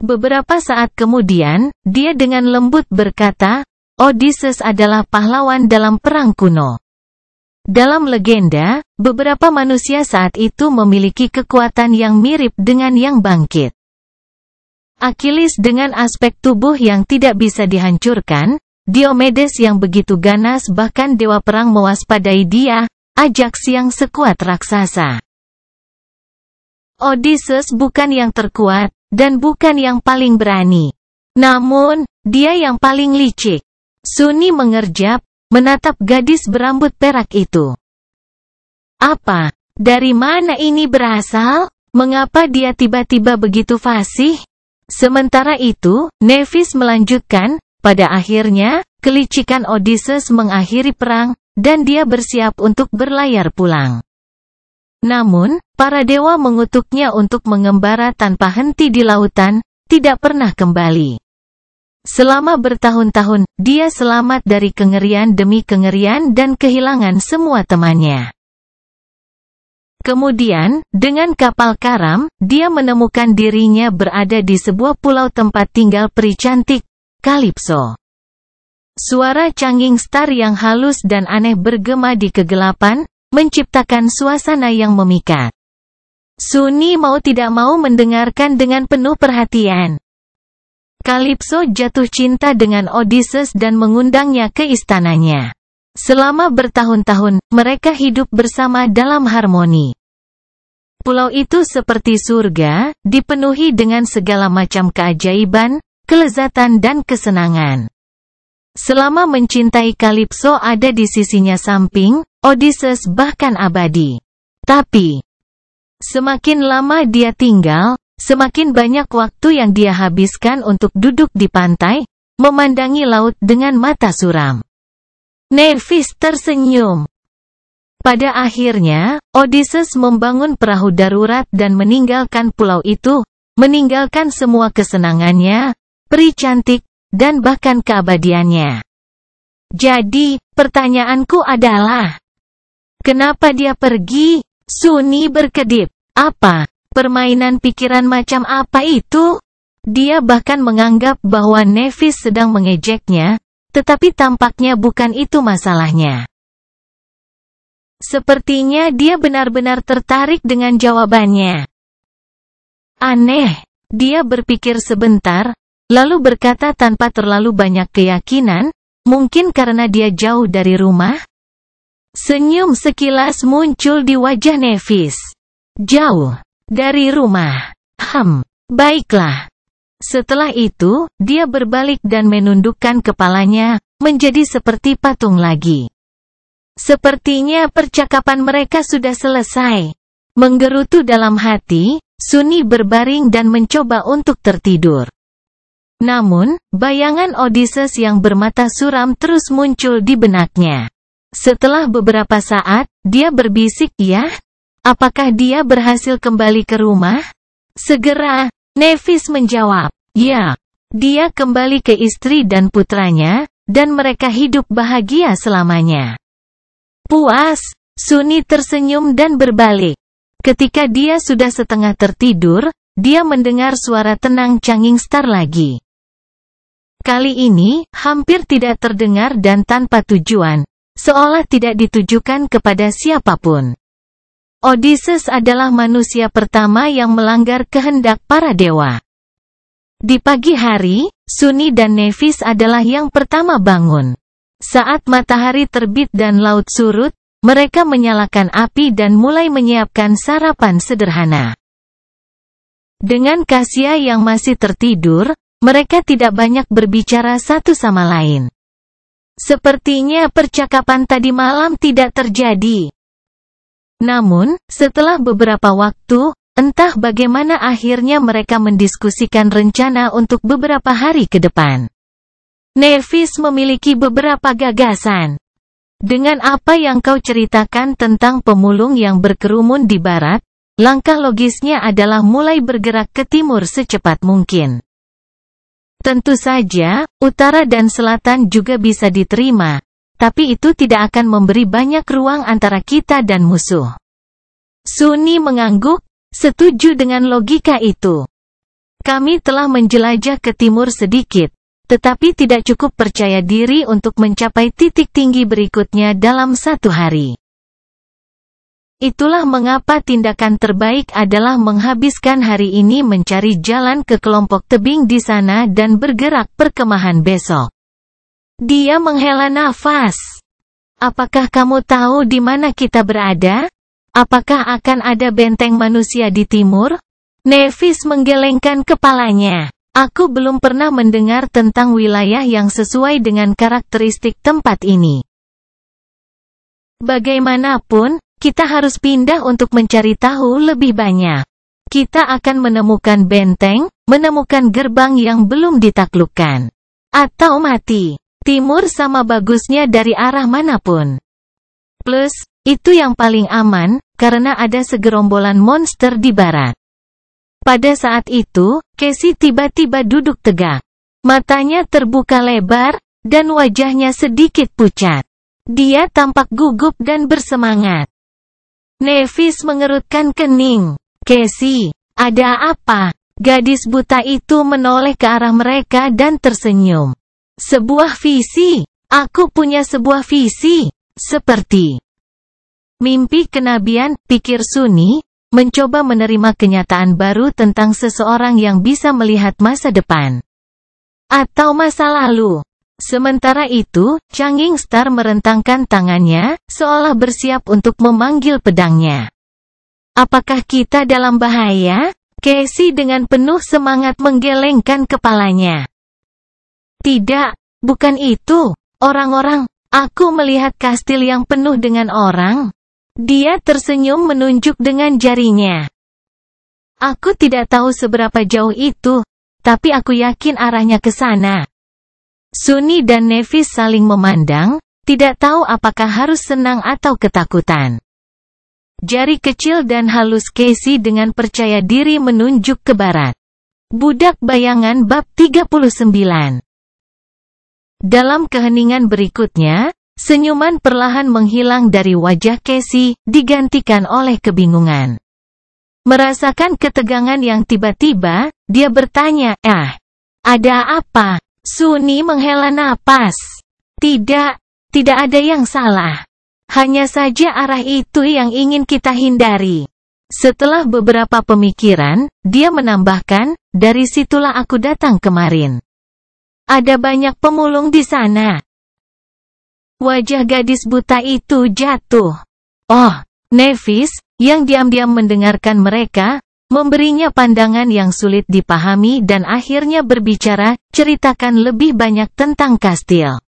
[SPEAKER 1] Beberapa saat kemudian, dia dengan lembut berkata, Odysseus adalah pahlawan dalam perang kuno. Dalam legenda, beberapa manusia saat itu memiliki kekuatan yang mirip dengan yang bangkit. Achilles dengan aspek tubuh yang tidak bisa dihancurkan, Diomedes yang begitu ganas bahkan dewa perang mewaspadai dia, Ajax yang sekuat raksasa. Odysseus bukan yang terkuat, dan bukan yang paling berani. Namun, dia yang paling licik. Sunni mengerjap, menatap gadis berambut perak itu. Apa? Dari mana ini berasal? Mengapa dia tiba-tiba begitu fasih? Sementara itu, Nephis melanjutkan, pada akhirnya, kelicikan Odysseus mengakhiri perang, dan dia bersiap untuk berlayar pulang. Namun, para dewa mengutuknya untuk mengembara tanpa henti di lautan, tidak pernah kembali. Selama bertahun-tahun, dia selamat dari kengerian demi kengerian dan kehilangan semua temannya. Kemudian, dengan kapal karam, dia menemukan dirinya berada di sebuah pulau tempat tinggal peri cantik, Calypso. Suara Changing Star yang halus dan aneh bergema di kegelapan, menciptakan suasana yang memikat. Sunni mau tidak mau mendengarkan dengan penuh perhatian. Calypso jatuh cinta dengan Odysseus dan mengundangnya ke istananya. Selama bertahun-tahun, mereka hidup bersama dalam harmoni. Pulau itu seperti surga, dipenuhi dengan segala macam keajaiban, kelezatan dan kesenangan. Selama mencintai Calypso ada di sisinya samping, Odysseus bahkan abadi. Tapi, semakin lama dia tinggal, semakin banyak waktu yang dia habiskan untuk duduk di pantai, memandangi laut dengan mata suram. Nephis tersenyum. Pada akhirnya, Odysseus membangun perahu darurat dan meninggalkan pulau itu, meninggalkan semua kesenangannya, peri cantik, dan bahkan keabadiannya. Jadi, pertanyaanku adalah, kenapa dia pergi? Sunni berkedip. Apa? Permainan pikiran macam apa itu? Dia bahkan menganggap bahwa Nephis sedang mengejeknya, tetapi tampaknya bukan itu masalahnya. Sepertinya dia benar-benar tertarik dengan jawabannya. Aneh, dia berpikir sebentar, lalu berkata tanpa terlalu banyak keyakinan, mungkin karena dia jauh dari rumah? Senyum sekilas muncul di wajah Nephis. Jauh dari rumah. Baiklah. Setelah itu, dia berbalik dan menundukkan kepalanya, menjadi seperti patung lagi. Sepertinya percakapan mereka sudah selesai. Menggerutu dalam hati, Sunni berbaring dan mencoba untuk tertidur. Namun, bayangan Odysseus yang bermata suram terus muncul di benaknya. Setelah beberapa saat, dia berbisik, "Ya? Apakah dia berhasil kembali ke rumah?" Segera, Nephis menjawab, "Ya. Dia kembali ke istri dan putranya, dan mereka hidup bahagia selamanya." Puas, Sunni tersenyum dan berbalik. Ketika dia sudah setengah tertidur, dia mendengar suara tenang Changing Star lagi. Kali ini, hampir tidak terdengar dan tanpa tujuan, seolah tidak ditujukan kepada siapapun. Odysseus adalah manusia pertama yang melanggar kehendak para dewa. Di pagi hari, Sunni dan Nephis adalah yang pertama bangun. Saat matahari terbit dan laut surut, mereka menyalakan api dan mulai menyiapkan sarapan sederhana. Dengan Kasia yang masih tertidur, mereka tidak banyak berbicara satu sama lain. Sepertinya percakapan tadi malam tidak terjadi. Namun, setelah beberapa waktu, entah bagaimana akhirnya mereka mendiskusikan rencana untuk beberapa hari ke depan. Nevis memiliki beberapa gagasan. Dengan apa yang kau ceritakan tentang pemulung yang berkerumun di barat, langkah logisnya adalah mulai bergerak ke timur secepat mungkin. Tentu saja, utara dan selatan juga bisa diterima, tapi itu tidak akan memberi banyak ruang antara kita dan musuh. Sunni mengangguk, setuju dengan logika itu. Kami telah menjelajah ke timur sedikit, tetapi tidak cukup percaya diri untuk mencapai titik tinggi berikutnya dalam satu hari. Itulah mengapa tindakan terbaik adalah menghabiskan hari ini mencari jalan ke kelompok tebing di sana dan bergerak perkemahan besok. Dia menghela nafas. Apakah kamu tahu di mana kita berada? Apakah akan ada benteng manusia di timur? Nevis menggelengkan kepalanya. Aku belum pernah mendengar tentang wilayah yang sesuai dengan karakteristik tempat ini. Bagaimanapun, kita harus pindah untuk mencari tahu lebih banyak. Kita akan menemukan benteng, menemukan gerbang yang belum ditaklukkan. Atau mati. Timur sama bagusnya dari arah manapun. Plus, itu yang paling aman, karena ada segerombolan monster di barat. Pada saat itu, Casey tiba-tiba duduk tegak. Matanya terbuka lebar, dan wajahnya sedikit pucat. Dia tampak gugup dan bersemangat. Nevis mengerutkan kening. Casey, ada apa? Gadis buta itu menoleh ke arah mereka dan tersenyum. Sebuah visi. Aku punya sebuah visi. Seperti mimpi kenabian, pikir Sunni, mencoba menerima kenyataan baru tentang seseorang yang bisa melihat masa depan. Atau masa lalu. Sementara itu, Changing Star merentangkan tangannya, seolah bersiap untuk memanggil pedangnya. Apakah kita dalam bahaya? Casey dengan penuh semangat menggelengkan kepalanya. Tidak, bukan itu. Orang-orang, aku melihat kastil yang penuh dengan orang. Dia tersenyum menunjuk dengan jarinya. Aku tidak tahu seberapa jauh itu, tapi aku yakin arahnya ke sana. Sunni dan Nevis saling memandang, tidak tahu apakah harus senang atau ketakutan. Jari kecil dan halus Casey dengan percaya diri menunjuk ke barat. Budak Bayangan bab 39. Dalam keheningan berikutnya, senyuman perlahan menghilang dari wajah Casey, digantikan oleh kebingungan. Merasakan ketegangan yang tiba-tiba, dia bertanya, ada apa? Sunni menghela napas. Tidak ada yang salah. Hanya saja arah itu yang ingin kita hindari. Setelah beberapa pemikiran, dia menambahkan, dari situlah aku datang kemarin. Ada banyak pemulung di sana. Wajah gadis buta itu jatuh. Oh, Nevis, yang diam-diam mendengarkan mereka, memberinya pandangan yang sulit dipahami dan akhirnya berbicara, ceritakan lebih banyak tentang kastil.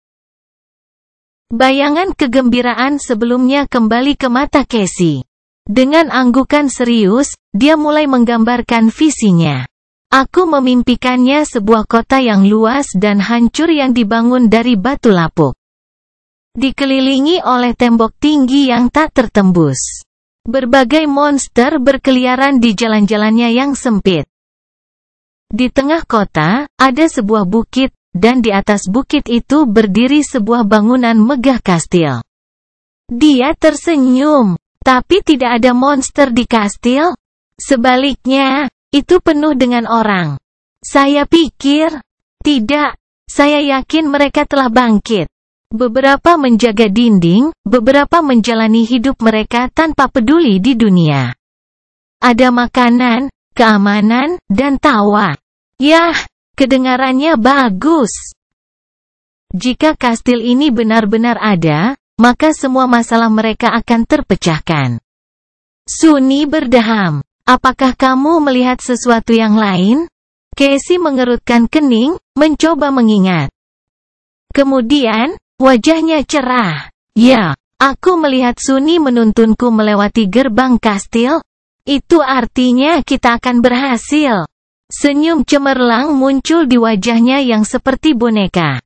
[SPEAKER 1] Bayangan kegembiraan sebelumnya kembali ke mata Casey. Dengan anggukan serius, dia mulai menggambarkan visinya. Aku memimpikannya sebuah kota yang luas dan hancur yang dibangun dari batu lapuk. Dikelilingi oleh tembok tinggi yang tak tertembus. Berbagai monster berkeliaran di jalan-jalannya yang sempit. Di tengah kota, ada sebuah bukit, dan di atas bukit itu berdiri sebuah bangunan megah kastil. Dia tersenyum, tapi tidak ada monster di kastil. Sebaliknya, itu penuh dengan orang. Saya pikir, tidak, saya yakin mereka telah bangkit. Beberapa menjaga dinding, beberapa menjalani hidup mereka tanpa peduli di dunia. Ada makanan, keamanan, dan tawa. Yah, kedengarannya bagus. Jika kastil ini benar-benar ada, maka semua masalah mereka akan terpecahkan. Sunni berdeham. Apakah kamu melihat sesuatu yang lain? Casey mengerutkan kening, mencoba mengingat. Kemudian, wajahnya cerah. Ya, aku melihat Sunny menuntunku melewati gerbang kastil. Itu artinya kita akan berhasil. Senyum cemerlang muncul di wajahnya yang seperti boneka.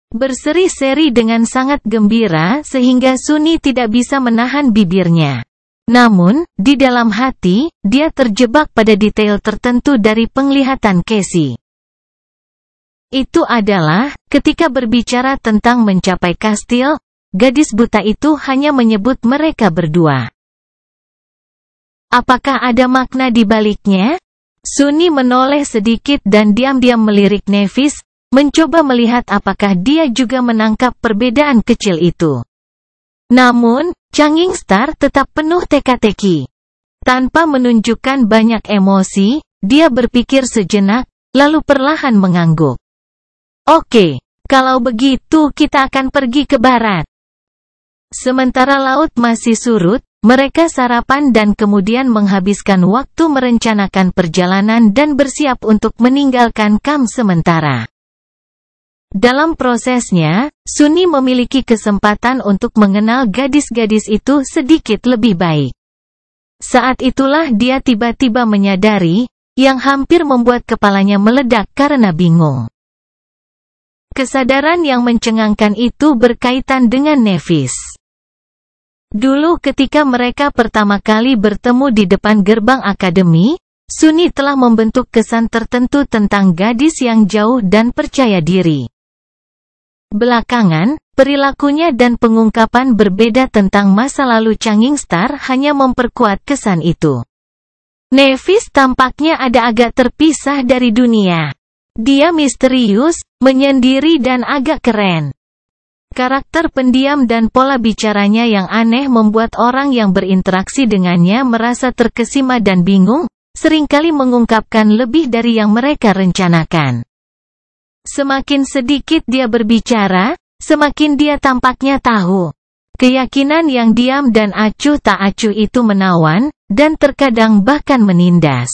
[SPEAKER 1] Berseri-seri dengan sangat gembira sehingga Sunny tidak bisa menahan bibirnya. Namun, di dalam hati, dia terjebak pada detail tertentu dari penglihatan Casey. Itu adalah, ketika berbicara tentang mencapai kastil, gadis buta itu hanya menyebut mereka berdua. Apakah ada makna di baliknya? Sunny menoleh sedikit dan diam-diam melirik Nevis, mencoba melihat apakah dia juga menangkap perbedaan kecil itu. Namun, Changing Star tetap penuh teka-teki. Tanpa menunjukkan banyak emosi, dia berpikir sejenak, lalu perlahan mengangguk. Oke, kalau begitu kita akan pergi ke barat. Sementara laut masih surut, mereka sarapan dan kemudian menghabiskan waktu merencanakan perjalanan dan bersiap untuk meninggalkan kamp sementara. Dalam prosesnya, Sunny memiliki kesempatan untuk mengenal gadis-gadis itu sedikit lebih baik. Saat itulah dia tiba-tiba menyadari, yang hampir membuat kepalanya meledak karena bingung. Kesadaran yang mencengangkan itu berkaitan dengan Nevis. Dulu ketika mereka pertama kali bertemu di depan gerbang akademi, Sunny telah membentuk kesan tertentu tentang gadis yang jauh dan percaya diri. Belakangan, perilakunya dan pengungkapan berbeda tentang masa lalu Changing Star hanya memperkuat kesan itu. Nevis tampaknya ada agak terpisah dari dunia. Dia misterius, menyendiri dan agak keren. Karakter pendiam dan pola bicaranya yang aneh membuat orang yang berinteraksi dengannya merasa terkesima dan bingung, seringkali mengungkapkan lebih dari yang mereka rencanakan. Semakin sedikit dia berbicara, semakin dia tampaknya tahu. Keyakinan yang diam dan acuh tak acuh itu menawan, dan terkadang bahkan menindas.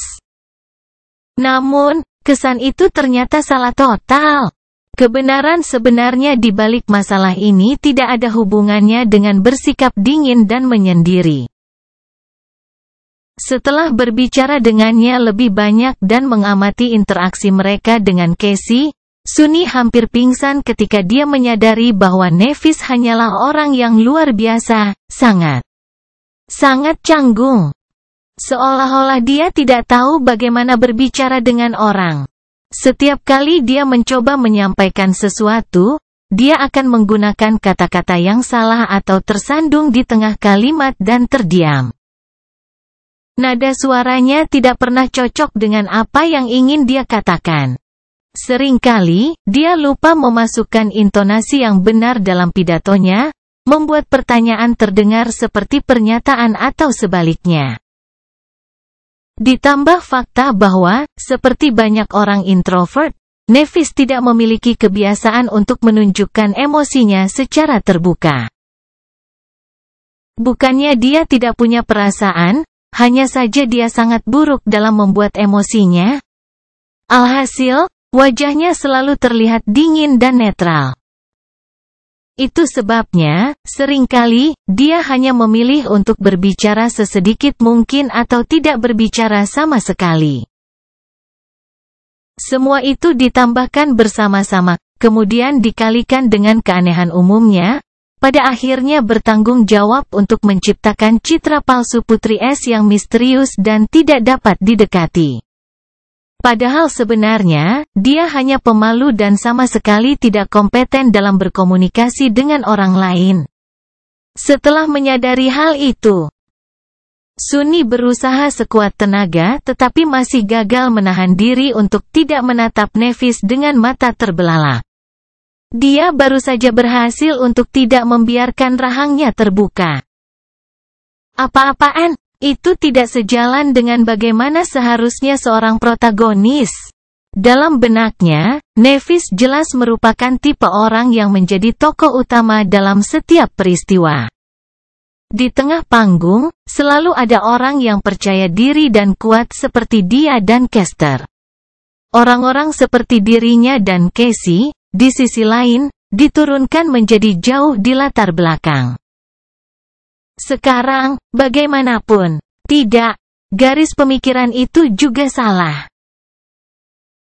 [SPEAKER 1] Namun, kesan itu ternyata salah total. Kebenaran sebenarnya di balik masalah ini tidak ada hubungannya dengan bersikap dingin dan menyendiri. Setelah berbicara dengannya lebih banyak dan mengamati interaksi mereka dengan Casey, Sunny hampir pingsan ketika dia menyadari bahwa Nevis hanyalah orang yang luar biasa, sangat canggung. Seolah-olah dia tidak tahu bagaimana berbicara dengan orang. Setiap kali dia mencoba menyampaikan sesuatu, dia akan menggunakan kata-kata yang salah atau tersandung di tengah kalimat dan terdiam. Nada suaranya tidak pernah cocok dengan apa yang ingin dia katakan. Seringkali, dia lupa memasukkan intonasi yang benar dalam pidatonya, membuat pertanyaan terdengar seperti pernyataan atau sebaliknya. Ditambah fakta bahwa, seperti banyak orang introvert, Nevis tidak memiliki kebiasaan untuk menunjukkan emosinya secara terbuka. Bukannya dia tidak punya perasaan, hanya saja dia sangat buruk dalam membuat emosinya. Alhasil, wajahnya selalu terlihat dingin dan netral. Itu sebabnya, seringkali, dia hanya memilih untuk berbicara sesedikit mungkin atau tidak berbicara sama sekali. Semua itu ditambahkan bersama-sama, kemudian dikalikan dengan keanehan umumnya, pada akhirnya bertanggung jawab untuk menciptakan citra palsu Putri Es yang misterius dan tidak dapat didekati. Padahal sebenarnya, dia hanya pemalu dan sama sekali tidak kompeten dalam berkomunikasi dengan orang lain. Setelah menyadari hal itu, Sunny berusaha sekuat tenaga tetapi masih gagal menahan diri untuk tidak menatap Nevis dengan mata terbelalak. Dia baru saja berhasil untuk tidak membiarkan rahangnya terbuka. Apa-apaan? Itu tidak sejalan dengan bagaimana seharusnya seorang protagonis. Dalam benaknya, Nevis jelas merupakan tipe orang yang menjadi tokoh utama dalam setiap peristiwa. Di tengah panggung, selalu ada orang yang percaya diri dan kuat seperti dia dan Kester. Orang-orang seperti dirinya dan Casey, di sisi lain, diturunkan menjadi jauh di latar belakang. Sekarang, bagaimanapun, tidak, garis pemikiran itu juga salah.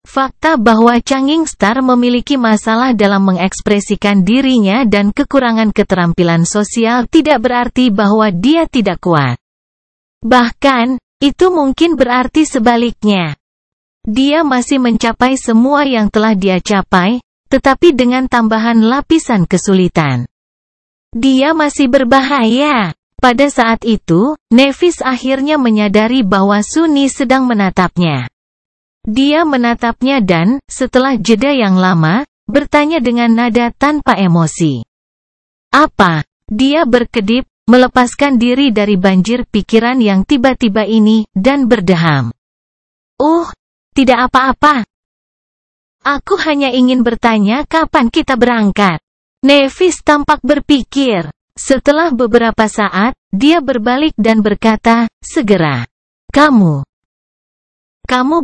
[SPEAKER 1] Fakta bahwa Changing Star memiliki masalah dalam mengekspresikan dirinya dan kekurangan keterampilan sosial tidak berarti bahwa dia tidak kuat. Bahkan, itu mungkin berarti sebaliknya. Dia masih mencapai semua yang telah dia capai, tetapi dengan tambahan lapisan kesulitan. Dia masih berbahaya. Pada saat itu, Nevis akhirnya menyadari bahwa Sunny sedang menatapnya. Dia menatapnya dan, setelah jeda yang lama, bertanya dengan nada tanpa emosi. Apa? Dia berkedip, melepaskan diri dari banjir pikiran yang tiba-tiba ini, dan berdeham. Tidak apa-apa. Aku hanya ingin bertanya kapan kita berangkat. Nevis tampak berpikir. Setelah beberapa saat, dia berbalik dan berkata, segera. Kamu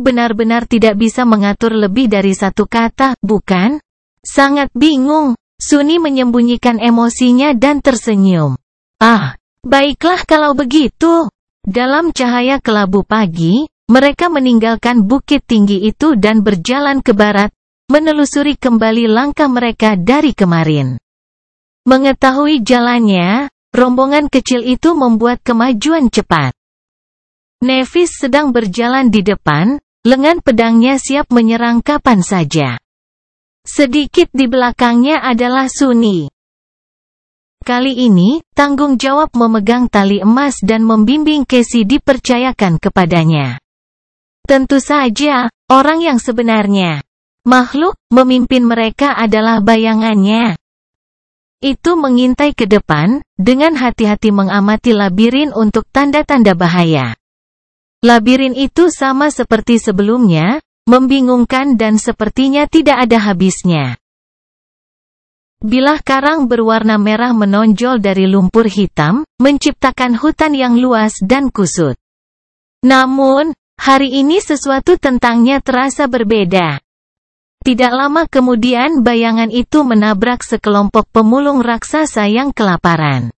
[SPEAKER 1] benar-benar tidak bisa mengatur lebih dari satu kata, bukan? Sangat bingung. Sunny menyembunyikan emosinya dan tersenyum. Baiklah kalau begitu. Dalam cahaya kelabu pagi, mereka meninggalkan bukit tinggi itu dan berjalan ke barat, menelusuri kembali langkah mereka dari kemarin. Mengetahui jalannya, rombongan kecil itu membuat kemajuan cepat. Nevis sedang berjalan di depan, lengan pedangnya siap menyerang kapan saja. Sedikit di belakangnya adalah Sunny. Kali ini, tanggung jawab memegang tali emas dan membimbing Casey dipercayakan kepadanya. Tentu saja, orang yang sebenarnya. Makhluk, memimpin mereka adalah bayangannya. Itu mengintai ke depan, dengan hati-hati mengamati labirin untuk tanda-tanda bahaya. Labirin itu sama seperti sebelumnya, membingungkan dan sepertinya tidak ada habisnya. Bilah karang berwarna merah menonjol dari lumpur hitam, menciptakan hutan yang luas dan kusut. Namun, hari ini sesuatu tentangnya terasa berbeda. Tidak lama kemudian bayangan itu menabrak sekelompok pemulung raksasa yang kelaparan.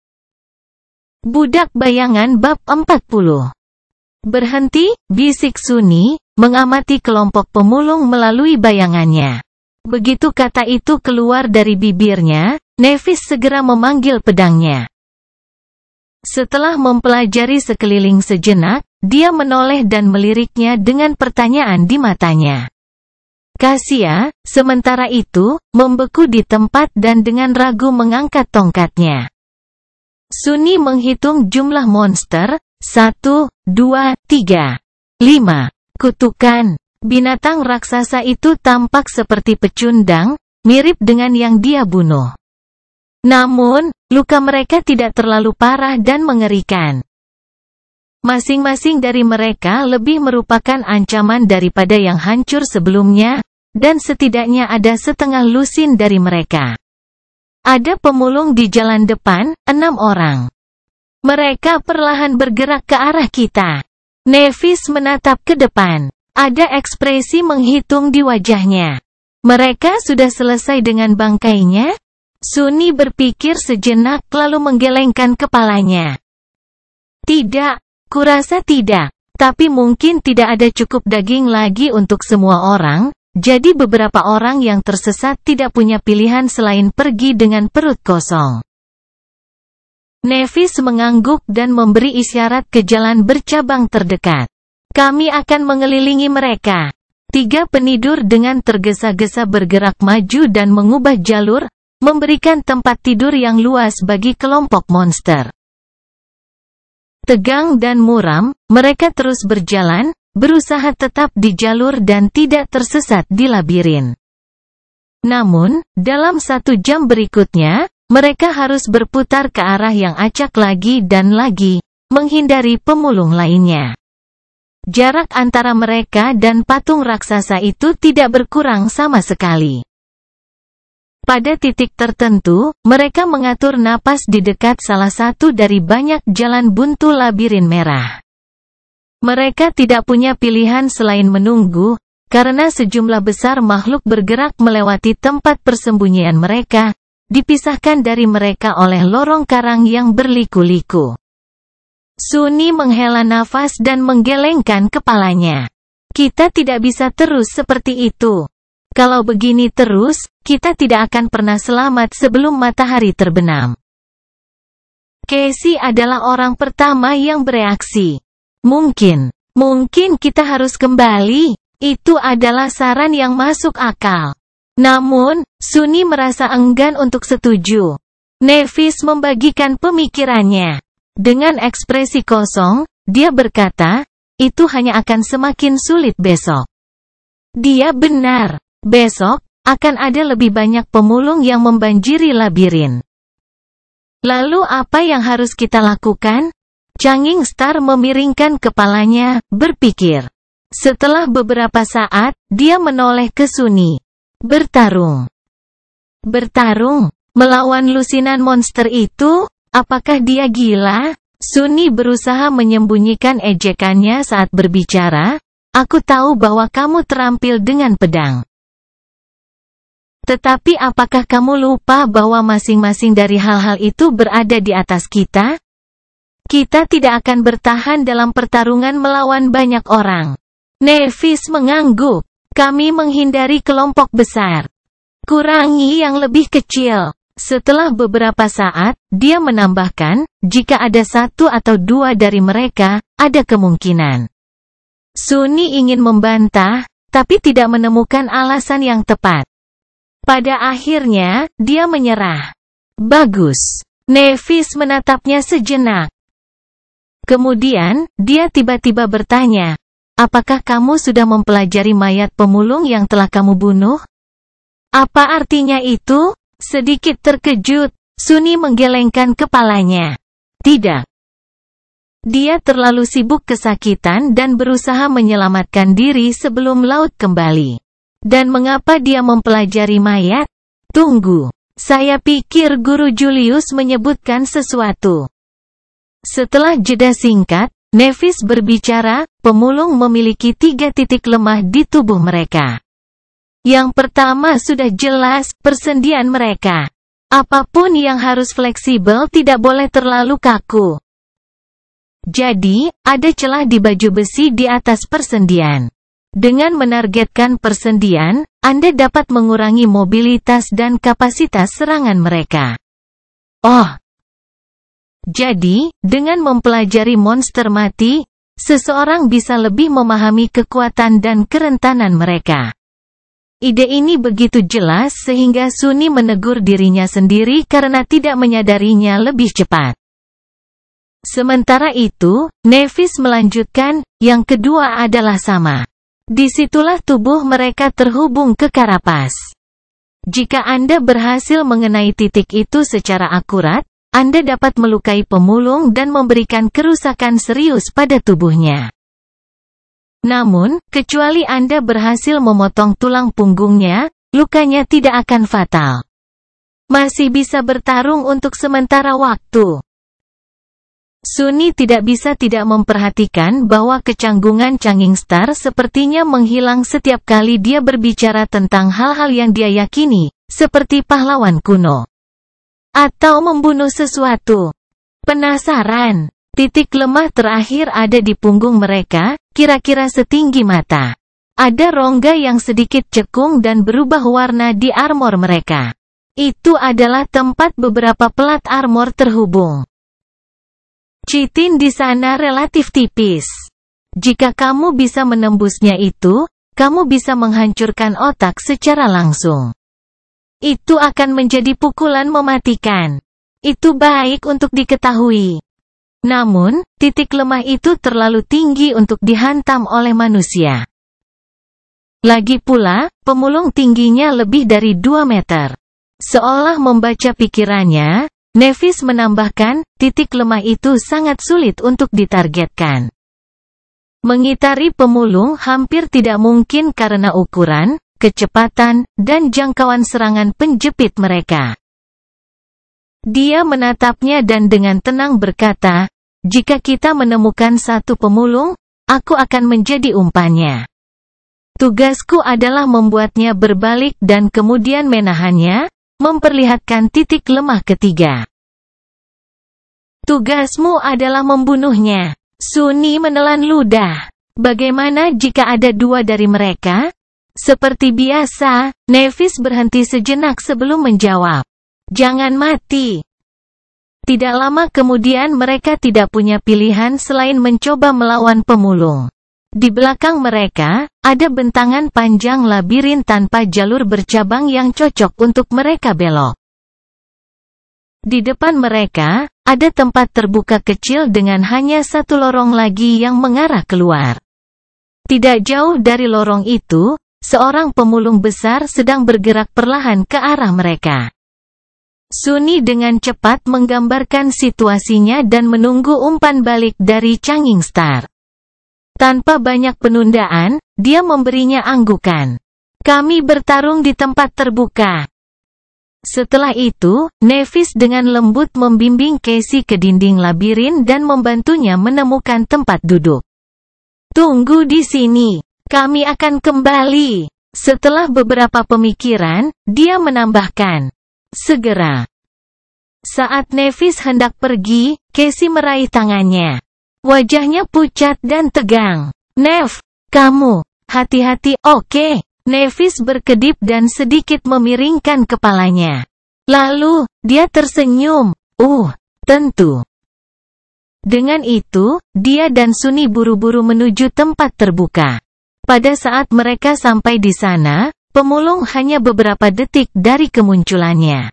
[SPEAKER 1] Budak Bayangan Bab 40. Berhenti, bisik Sunny, mengamati kelompok pemulung melalui bayangannya. Begitu kata itu keluar dari bibirnya, Nevis segera memanggil pedangnya. Setelah mempelajari sekeliling sejenak, dia menoleh dan meliriknya dengan pertanyaan di matanya. Kasia, sementara itu, membeku di tempat dan dengan ragu mengangkat tongkatnya. Sunny menghitung jumlah monster, 1, 2, 3, 5. Kutukan. Binatang raksasa itu tampak seperti pecundang, mirip dengan yang dia bunuh. Namun, luka mereka tidak terlalu parah dan mengerikan. Masing-masing dari mereka lebih merupakan ancaman daripada yang hancur sebelumnya, dan setidaknya ada setengah lusin dari mereka. Ada pemulung di jalan depan, 6 orang. Mereka perlahan bergerak ke arah kita. Nevis menatap ke depan. Ada ekspresi menghitung di wajahnya. Mereka sudah selesai dengan bangkainya? Sunny berpikir sejenak lalu menggelengkan kepalanya. Tidak, kurasa tidak. Tapi mungkin tidak ada cukup daging lagi untuk semua orang, jadi beberapa orang yang tersesat tidak punya pilihan selain pergi dengan perut kosong. Nevis mengangguk dan memberi isyarat ke jalan bercabang terdekat. Kami akan mengelilingi mereka. 3 penidur dengan tergesa-gesa bergerak maju dan mengubah jalur, memberikan tempat tidur yang luas bagi kelompok monster. Tegang dan muram, mereka terus berjalan, berusaha tetap di jalur dan tidak tersesat di labirin. Namun, dalam 1 jam berikutnya, mereka harus berputar ke arah yang acak lagi dan lagi, menghindari pemulung lainnya. Jarak antara mereka dan patung raksasa itu tidak berkurang sama sekali. Pada titik tertentu, mereka mengatur napas di dekat salah satu dari banyak jalan buntu labirin merah. Mereka tidak punya pilihan selain menunggu, karena sejumlah besar makhluk bergerak melewati tempat persembunyian mereka, dipisahkan dari mereka oleh lorong karang yang berliku-liku. Sunni menghela nafas dan menggelengkan kepalanya. Kita tidak bisa terus seperti itu. Kalau begini terus, kita tidak akan pernah selamat sebelum matahari terbenam. Casey adalah orang pertama yang bereaksi. Mungkin kita harus kembali. Itu adalah saran yang masuk akal. Namun, Sunni merasa enggan untuk setuju. Nevis membagikan pemikirannya. Dengan ekspresi kosong, dia berkata, itu hanya akan semakin sulit besok. Dia benar. Besok, akan ada lebih banyak pemulung yang membanjiri labirin. Lalu apa yang harus kita lakukan? Changing Star memiringkan kepalanya, berpikir. Setelah beberapa saat, dia menoleh ke Sunni. Bertarung. Melawan lusinan monster itu? Apakah dia gila? Sunni berusaha menyembunyikan ejekannya saat berbicara. Aku tahu bahwa kamu terampil dengan pedang. Tetapi apakah kamu lupa bahwa masing-masing dari hal-hal itu berada di atas kita? Kita tidak akan bertahan dalam pertarungan melawan banyak orang. Nevis mengangguk. Kami menghindari kelompok besar. Kurangi yang lebih kecil. Setelah beberapa saat, dia menambahkan, jika ada satu atau dua dari mereka, ada kemungkinan. Sunni ingin membantah, tapi tidak menemukan alasan yang tepat. Pada akhirnya, dia menyerah. Bagus. Nevis menatapnya sejenak. Kemudian, dia tiba-tiba bertanya, apakah kamu sudah mempelajari mayat pemulung yang telah kamu bunuh? Apa artinya itu? Sedikit terkejut, Sunni menggelengkan kepalanya. Tidak. Dia terlalu sibuk kesakitan dan berusaha menyelamatkan diri sebelum laut kembali. Dan mengapa dia mempelajari mayat? Tunggu. Saya pikir Guru Julius menyebutkan sesuatu. Setelah jeda singkat, Nevis berbicara, pemulung memiliki 3 titik lemah di tubuh mereka. Yang pertama sudah jelas, persendian mereka. Apapun yang harus fleksibel tidak boleh terlalu kaku. Jadi, ada celah di baju besi di atas persendian. Dengan menargetkan persendian, Anda dapat mengurangi mobilitas dan kapasitas serangan mereka. Oh! Jadi, dengan mempelajari monster mati, seseorang bisa lebih memahami kekuatan dan kerentanan mereka. Ide ini begitu jelas sehingga Sunni menegur dirinya sendiri karena tidak menyadarinya lebih cepat. Sementara itu, Nevis melanjutkan, yang kedua adalah sama. Disitulah tubuh mereka terhubung ke karapas. Jika Anda berhasil mengenai titik itu secara akurat, Anda dapat melukai pemulung dan memberikan kerusakan serius pada tubuhnya. Namun, kecuali Anda berhasil memotong tulang punggungnya, lukanya tidak akan fatal. Masih bisa bertarung untuk sementara waktu. Sunni tidak bisa tidak memperhatikan bahwa kecanggungan Changing Star sepertinya menghilang setiap kali dia berbicara tentang hal-hal yang dia yakini, seperti pahlawan kuno. Atau membunuh sesuatu. Penasaran? Titik lemah terakhir ada di punggung mereka, kira-kira setinggi mata. Ada rongga yang sedikit cekung dan berubah warna di armor mereka. Itu adalah tempat beberapa pelat armor terhubung. Chitin di sana relatif tipis. Jika kamu bisa menembusnya itu, kamu bisa menghancurkan otak secara langsung. Itu akan menjadi pukulan mematikan. Itu baik untuk diketahui. Namun, titik lemah itu terlalu tinggi untuk dihantam oleh manusia. Lagi pula, pemulung tingginya lebih dari 2 meter. Seolah membaca pikirannya, Nevis menambahkan, titik lemah itu sangat sulit untuk ditargetkan. Mengitari pemulung hampir tidak mungkin karena ukuran, kecepatan, dan jangkauan serangan penjepit mereka. Dia menatapnya dan dengan tenang berkata, "Jika kita menemukan satu pemulung, aku akan menjadi umpannya. Tugasku adalah membuatnya berbalik dan kemudian menahannya, memperlihatkan titik lemah ketiga. Tugasmu adalah membunuhnya." Sunni menelan ludah. Bagaimana jika ada dua dari mereka? Seperti biasa, Nevis berhenti sejenak sebelum menjawab. "Jangan mati." Tidak lama kemudian mereka tidak punya pilihan selain mencoba melawan pemulung. Di belakang mereka, ada bentangan panjang labirin tanpa jalur bercabang yang cocok untuk mereka belok. Di depan mereka, ada tempat terbuka kecil dengan hanya satu lorong lagi yang mengarah keluar. Tidak jauh dari lorong itu, seorang pemulung besar sedang bergerak perlahan ke arah mereka. Sunni dengan cepat menggambarkan situasinya dan menunggu umpan balik dari Changing Star. Tanpa banyak penundaan, dia memberinya anggukan. "Kami bertarung di tempat terbuka." Setelah itu, Nevis dengan lembut membimbing Casey ke dinding labirin dan membantunya menemukan tempat duduk. "Tunggu di sini. Kami akan kembali." Setelah beberapa pemikiran, dia menambahkan, "Segera." Saat Nevis hendak pergi, Casey meraih tangannya. Wajahnya pucat dan tegang. "Nev, kamu, hati-hati, oke?" Nevis berkedip dan sedikit memiringkan kepalanya. Lalu, dia tersenyum. Tentu." Dengan itu, dia dan Sunni buru-buru menuju tempat terbuka. Pada saat mereka sampai di sana, pemulung hanya beberapa detik dari kemunculannya.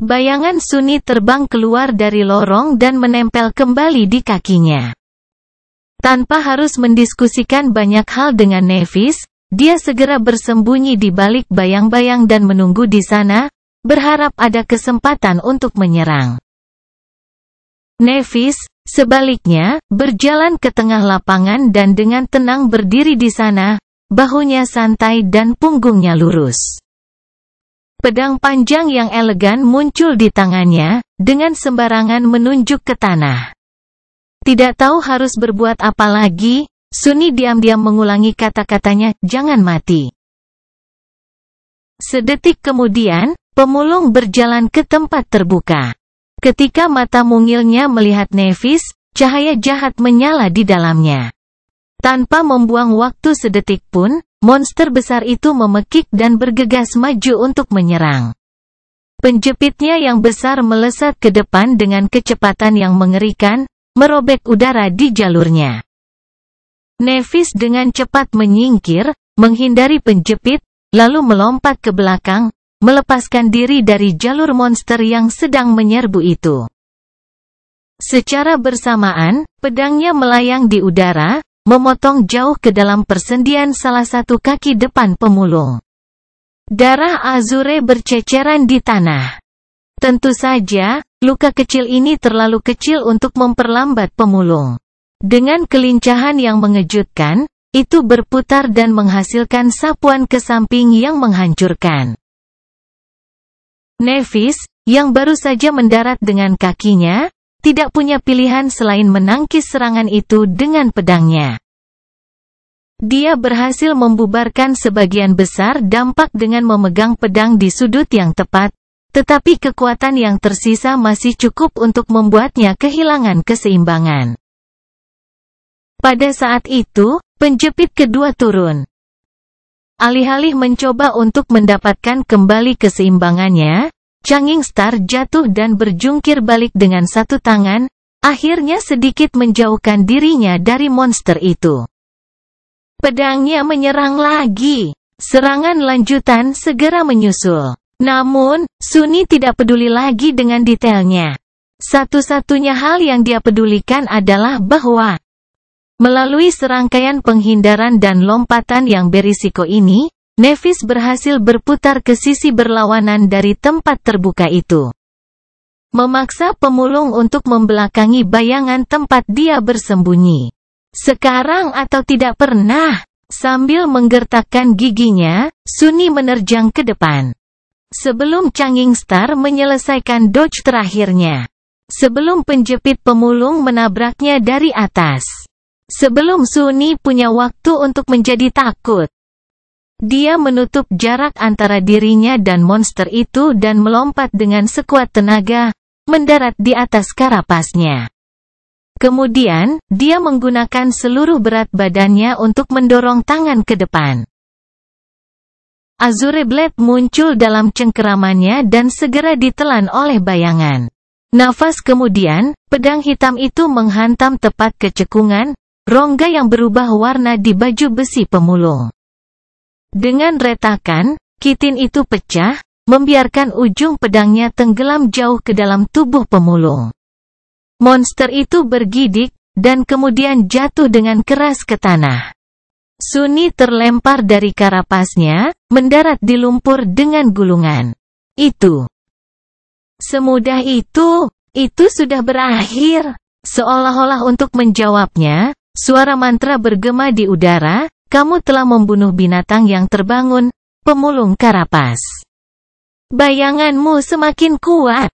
[SPEAKER 1] Bayangan Sunni terbang keluar dari lorong dan menempel kembali di kakinya. Tanpa harus mendiskusikan banyak hal dengan Nevis, dia segera bersembunyi di balik bayang-bayang dan menunggu di sana, berharap ada kesempatan untuk menyerang. Nevis, sebaliknya, berjalan ke tengah lapangan dan dengan tenang berdiri di sana, bahunya santai dan punggungnya lurus. Pedang panjang yang elegan muncul di tangannya, dengan sembarangan menunjuk ke tanah. Tidak tahu harus berbuat apa lagi, Sunni diam-diam mengulangi kata-katanya, "Jangan mati." Sedetik kemudian, pemulung berjalan ke tempat terbuka. Ketika mata mungilnya melihat Nevis, cahaya jahat menyala di dalamnya. Tanpa membuang waktu sedetik pun, monster besar itu memekik dan bergegas maju untuk menyerang. Penjepitnya yang besar melesat ke depan dengan kecepatan yang mengerikan, merobek udara di jalurnya. Nevis dengan cepat menyingkir, menghindari penjepit, lalu melompat ke belakang, melepaskan diri dari jalur monster yang sedang menyerbu itu. Secara bersamaan, pedangnya melayang di udara, memotong jauh ke dalam persendian salah satu kaki depan pemulung. Darah Azure berceceran di tanah. Tentu saja, luka kecil ini terlalu kecil untuk memperlambat pemulung. Dengan kelincahan yang mengejutkan, itu berputar dan menghasilkan sapuan ke samping yang menghancurkan. Nevis, yang baru saja mendarat dengan kakinya, tidak punya pilihan selain menangkis serangan itu dengan pedangnya. Dia berhasil membubarkan sebagian besar dampak dengan memegang pedang di sudut yang tepat, tetapi kekuatan yang tersisa masih cukup untuk membuatnya kehilangan keseimbangan. Pada saat itu, penjepit kedua turun. Alih-alih mencoba untuk mendapatkan kembali keseimbangannya, Changing Star jatuh dan berjungkir balik dengan satu tangan, akhirnya sedikit menjauhkan dirinya dari monster itu. Pedangnya menyerang lagi. Serangan lanjutan segera menyusul. Namun, Sunni tidak peduli lagi dengan detailnya. Satu-satunya hal yang dia pedulikan adalah bahwa melalui serangkaian penghindaran dan lompatan yang berisiko ini, Nevis berhasil berputar ke sisi berlawanan dari tempat terbuka itu. Memaksa pemulung untuk membelakangi bayangan tempat dia bersembunyi. Sekarang atau tidak pernah, Sambil menggertakkan giginya, Sunny menerjang ke depan. Sebelum Changing Star menyelesaikan dodge terakhirnya. Sebelum penjepit pemulung menabraknya dari atas. Sebelum Sunny punya waktu untuk menjadi takut. Dia menutup jarak antara dirinya dan monster itu dan melompat dengan sekuat tenaga, mendarat di atas karapasnya. Kemudian, dia menggunakan seluruh berat badannya untuk mendorong tangan ke depan. Azure Blade muncul dalam cengkeramannya dan segera ditelan oleh bayangan. Nafas kemudian, pedang hitam itu menghantam tepat ke cekungan, rongga yang berubah warna di baju besi pemulung. Dengan retakan, kitin itu pecah, membiarkan ujung pedangnya tenggelam jauh ke dalam tubuh pemulung. Monster itu bergidik, dan kemudian jatuh dengan keras ke tanah. Sunny terlempar dari karapasnya, mendarat di lumpur dengan gulungan. Itu semudah itu sudah berakhir. Seolah-olah untuk menjawabnya, suara mantra bergema di udara, kamu telah membunuh binatang yang terbangun, pemulung karapas. Bayanganmu semakin kuat.